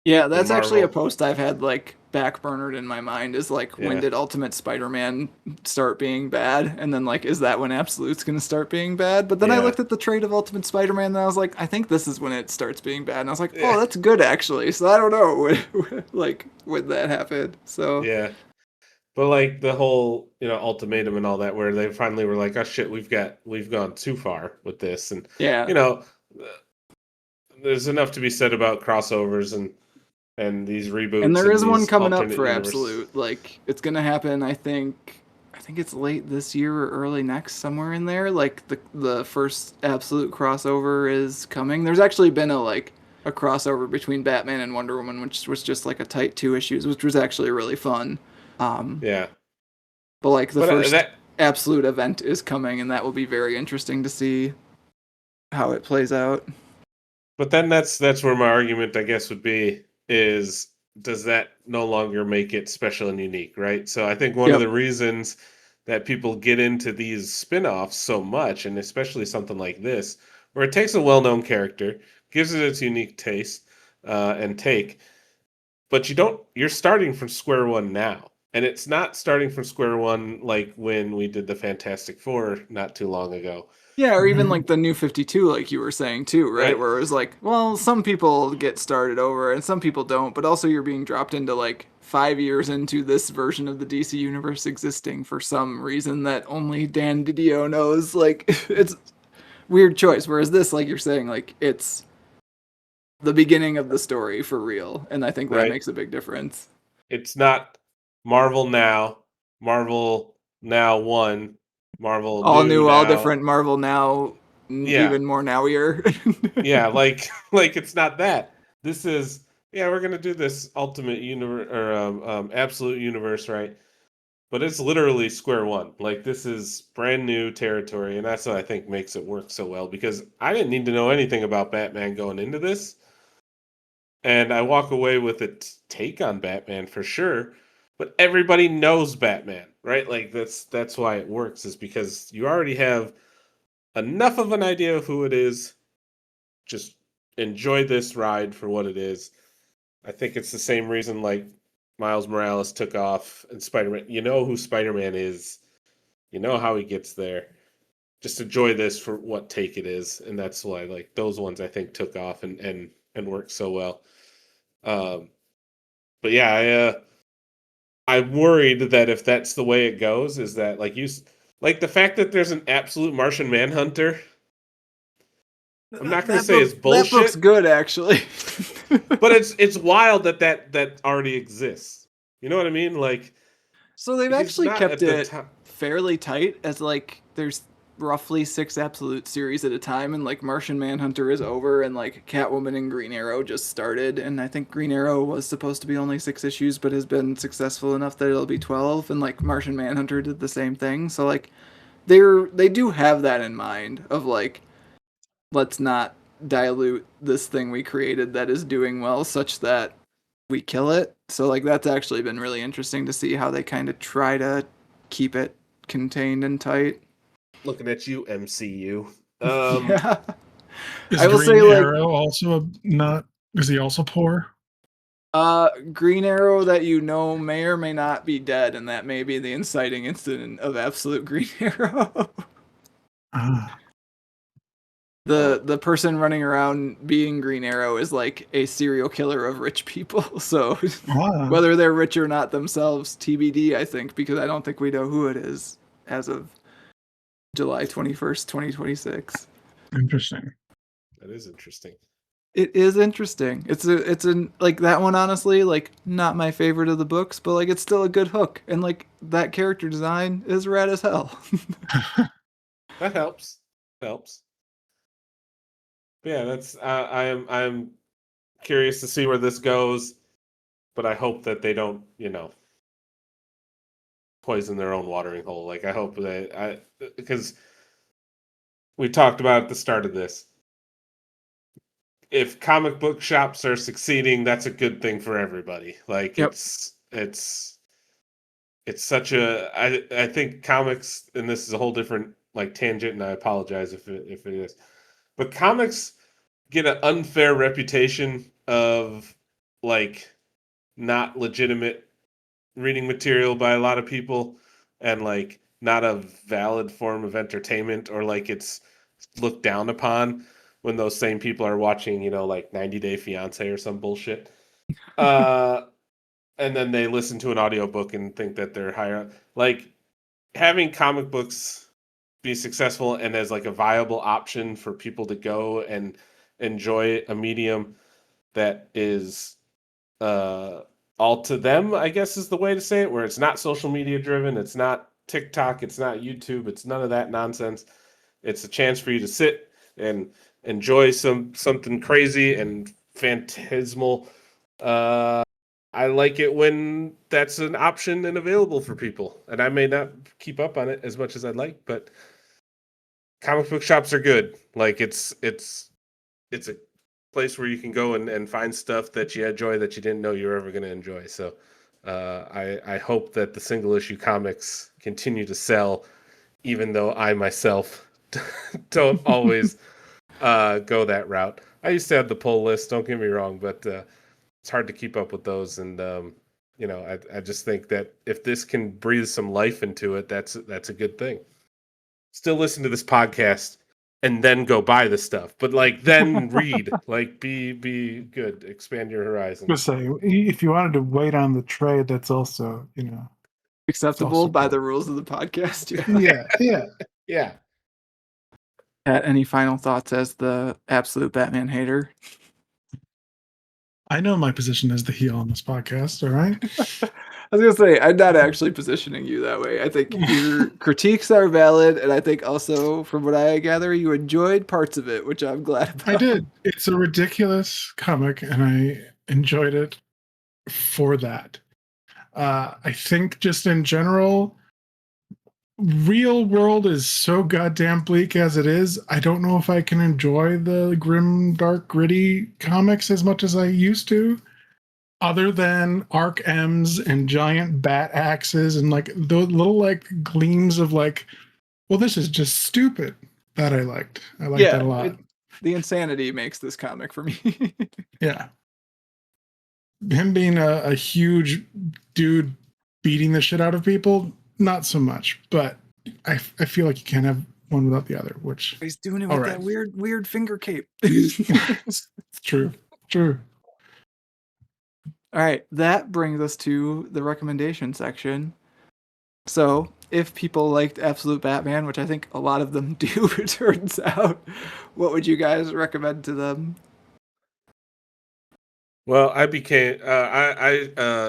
Yeah, that's actually a Marvel. post I've had like backburnered in my mind. Is like when Yeah, did Ultimate Spider-Man start being bad, and then like is that when Absolute's gonna start being bad? But then I yeah, looked at the trade of Ultimate Spider-Man, and I was like, I think this is when it starts being bad, and I was like, yeah, oh, that's good actually. So I don't know like when that happened. So yeah. But like the whole, ultimatum and all that, where they finally were like, "Oh shit, we've gone too far with this," and yeah, you know, there's enough to be said about crossovers and these and reboots there and is one these coming up alternate for universe. Absolute. Like it's gonna happen. I think it's late this year or early next, somewhere in there. Like the first Absolute crossover is coming. There's actually been a crossover between Batman and Wonder Woman, which was just like a tight 2 issues, which was actually really fun. Um, Yeah, but like the but first that Absolute event is coming, and that will be very interesting to see how it plays out. but then that's where my argument, I guess, would be is does that no longer make it special and unique, right? So I think one of Yep. the reasons that people get into these spin-offs so much, and especially something like this, where it takes a well-known character, gives it its unique taste and take, but you're starting from square one now. And it's not starting from square one like when we did the Fantastic Four not too long ago, Yeah, or even Mhm. like the new 52, like you were saying too, right? right? Where it was like, well, some people get started over and some people don't, but also you're being dropped into like 5 years into this version of the DC universe existing for some reason that only Dan Didio knows. Like, it's weird choice. Whereas this, like you're saying, like it's the beginning of the story for real, and I think that Right? makes a big difference. It's not Marvel now, Marvel now one, Marvel All new new, all now. different. Marvel now, Yeah, even more nowier. yeah, like like it's not that. This is, yeah, we're gonna do this Ultimate Universe or Absolute Universe, right? But it's literally square one. Like this is brand new territory, and that's what I think makes it work so well. Because I didn't need to know anything about Batman going into this, and I walk away with a take on Batman for sure. But everybody knows Batman, right? Like that's why it works, is because you already have enough of an idea of who it is. Just enjoy this ride for what it is. I think it's the same reason like Miles Morales took off and Spider-Man. You know who Spider-Man is. You know how he gets there. Just enjoy this for what take it is, and that's why like those ones I think took off and worked so well. Um, but yeah, I'm worried that if that's the way it goes, is that like like the fact that there's an absolute Martian Manhunter. I'm not going to say it's That book's bullshit, good, actually. but it's wild that already exists. You know what I mean? Like, So they've he's actually not kept at the it top. fairly tight, as like there's roughly 6 absolute series at a time, and like Martian Manhunter is over, and like Catwoman and Green Arrow just started, and I think Green Arrow was supposed to be only 6 issues, but has been successful enough that it'll be 12, and like Martian Manhunter did the same thing. So like they do have that in mind of like, let's not dilute this thing we created that is doing well such that we kill it. So like that's actually been really interesting to see how they kind of try to keep it contained and tight. Looking at you, MCU. Yeah. Is I will Green say like Arrow also not? Is he also poor? Green Arrow that you know may or may not be dead, and that may be the inciting incident of absolute Green Arrow. Ah, The person running around being Green Arrow is like a serial killer of rich people. So ah, whether they're rich or not themselves, TBD, I think, because I don't think we know who it is as of July 21st, 2026. interesting. That is interesting. It is interesting. It's like that one, honestly, like not my favorite of the books, but like it's still a good hook. And like that character design is rad as hell. That helps. Helps. Yeah, that's I'm curious to see where this goes, but I hope that they don't, poison their own watering hole. Like I hope that because we talked about at the start of this. If comic book shops are succeeding, that's a good thing for everybody. Like Yep. it's such a I think comics, and this is a whole different like tangent, and I apologize if it is, but comics get an unfair reputation of like not legitimate reading material by a lot of people, and like not a valid form of entertainment, or like it's looked down upon when those same people are watching, like 90 Day Fiance or some bullshit. Uh and then they listen to an audiobook and think that they're higher. Like having comic books be successful and as like a viable option for people to go and enjoy a medium that is uh all to them, I guess is the way to say it, where it's not social media driven, it's not TikTok, it's not YouTube, it's none of that nonsense. It's a chance for you to sit and enjoy something crazy and phantasmal. uh I like it when that's an option and available for people. And I may not keep up on it as much as I'd like, but comic book shops are good. Like it's a place where you can go and find stuff that you enjoy that you didn't know you were ever going to enjoy. So I hope that the single issue comics continue to sell, even though I myself don't always go that route. I used to have the pull list, don't get me wrong, but it's hard to keep up with those. And I just think that if this can breathe some life into it, that's a good thing. Still listen to this podcast and then go buy the stuff, but like then read, like be good, expand your horizons. Say if you wanted to wait on the trade, that's also it's Acceptable also by cool. the rules of the podcast. Yeah. Pat, any final thoughts as the absolute Batman hater? I know my position as the heel on this podcast. All right. I was gonna say I'm not actually positioning you that way. I think your critiques are valid, and I think also, from what I gather, you enjoyed parts of it, which I'm glad about. I did. It's a ridiculous comic, and I enjoyed it for that. I think just in general, real world is so goddamn bleak as it is. I don't know if I can enjoy the grim, dark, gritty comics as much as I used to, other than arc M's and giant bat axes and like those little like gleams of like, well, this is just stupid. That I liked. I liked that a lot. The insanity makes this comic for me. Yeah. Him being a huge dude beating the shit out of people, not so much. But I feel like you can't have one without the other, which He's doing it with that weird finger cape. it's true. All right, that brings us to the recommendation section. So, if people liked Absolute Batman, which I think a lot of them do, it turns out, what would you guys recommend to them? Well, I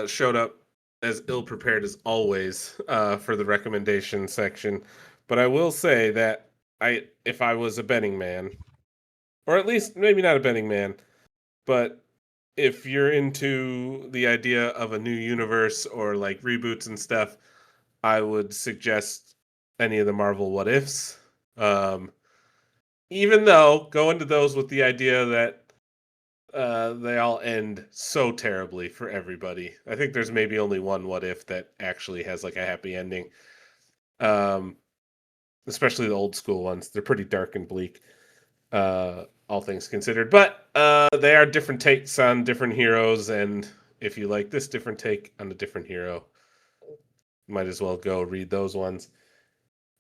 showed up as ill prepared as always for the recommendation section, but I will say that if I was a betting man, or at least maybe not a betting man, but if you're into the idea of a new universe or like reboots and stuff, I would suggest any of the Marvel What Ifs. Um, Even though go into those with the idea that they all end so terribly for everybody. I think there's maybe only one What If that actually has like a happy ending. Um, Especially the old school ones. They're pretty dark and bleak, all things considered. But they are different takes on different heroes, and if you like this different take on a different hero, might as well go read those ones.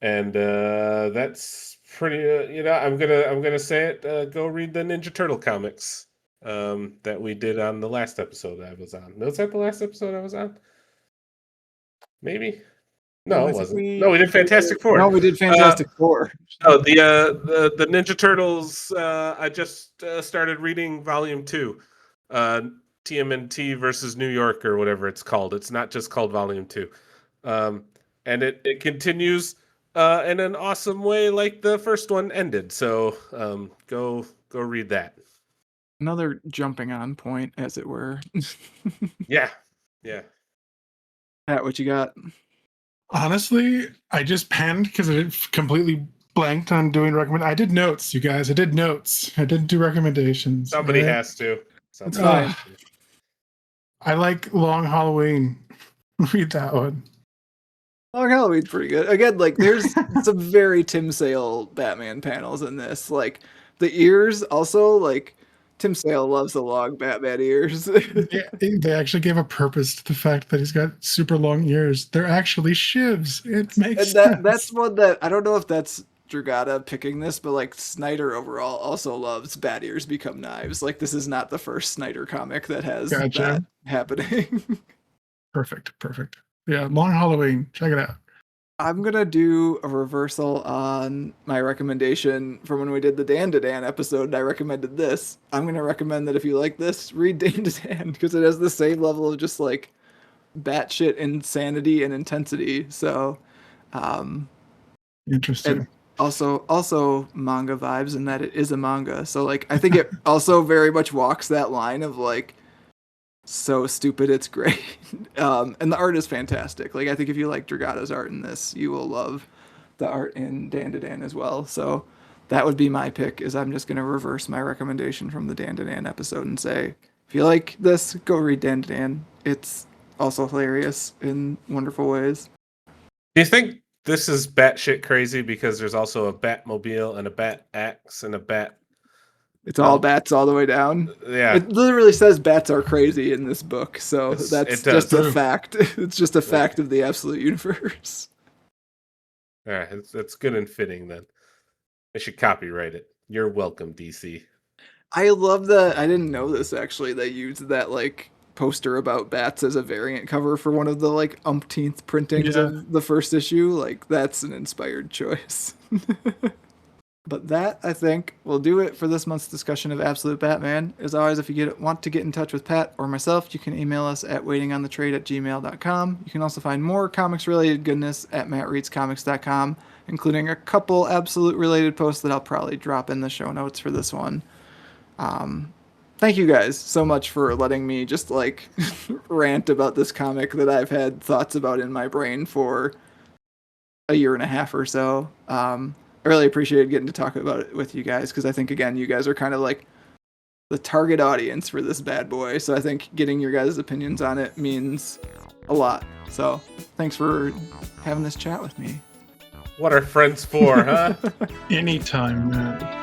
And that's pretty. I'm gonna say it. Go read the Ninja Turtle comics that we did on the last episode I was on. Was that the last episode I was on? Maybe. No, I it think wasn't. No, we did Fantastic Four. No, we did Fantastic Four. No, the Ninja Turtles. I just started reading Volume 2, TMNT versus New York or whatever it's called. It's not just called Volume 2, and it continues in an awesome way, like the first one ended. So go read that. Another jumping on point, as it were. Yeah. Pat, what you got? Honestly, I just penned because I completely blanked on doing I did notes, you guys. I did notes. I didn't do recommendations. Somebody right? has to. It's fine. I like Long Halloween. Read that one. Long Halloween's pretty good. Again, like there's some very Tim Sale Batman panels in this. Like the ears also, like Tim Sale loves the long Batman ears. They actually gave a purpose to the fact that he's got super long ears. They're actually shivs. It makes sense. That's one that I don't know if that's Dragata picking this, but like Snyder overall also loves bat ears become knives. Like this is not the first Snyder comic that has that happening. Perfect. Yeah, Long Halloween. Check it out. I'm gonna do a reversal on my recommendation from when we did the Dan to Dan episode, and I recommended this. I'm gonna recommend that if you like this, read Dan to Dan because it has the same level of just like batshit insanity and intensity. So, Interesting. also manga vibes in that it is a manga. So like I think it also very much walks that line of like so stupid it's great. And the art is fantastic. Like I think if you like Dragata's art in this, you will love the art in Dan to Dan as well. So that would be my pick. Is I'm just gonna reverse my recommendation from the Dan to Dan episode and say if you like this, go read Dan to Dan. It's also hilarious in wonderful ways. Do you think this is batshit crazy because there's also a Batmobile and a Bat Axe and a Bat? It's all bats all the way down. Yeah. It literally says bats are crazy in this book, so that's just a fact. It's just a fact of the absolute universe. All right, that's good and fitting then. I should copyright it. You're welcome, DC. I love that. I didn't know this actually. They used that like poster about bats as a variant cover for one of the like umpteenth printings of the first issue. Like that's an inspired choice. But that, I think, will do it for this month's discussion of Absolute Batman. As always, if you want to get in touch with Pat or myself, you can email us at waitingonthetrade@gmail.com. You can also find more comics-related goodness at mattreadscomics.com, including a couple Absolute-related posts that I'll probably drop in the show notes for this one. Thank you guys so much for letting me just, like, rant about this comic that I've had thoughts about in my brain for a year and a half or so. I really appreciated getting to talk about it with you guys because I think, again, you guys are kind of like the target audience for this bad boy. So I think getting your guys' opinions on it means a lot. So thanks for having this chat with me. What are friends for, huh? Anytime, man.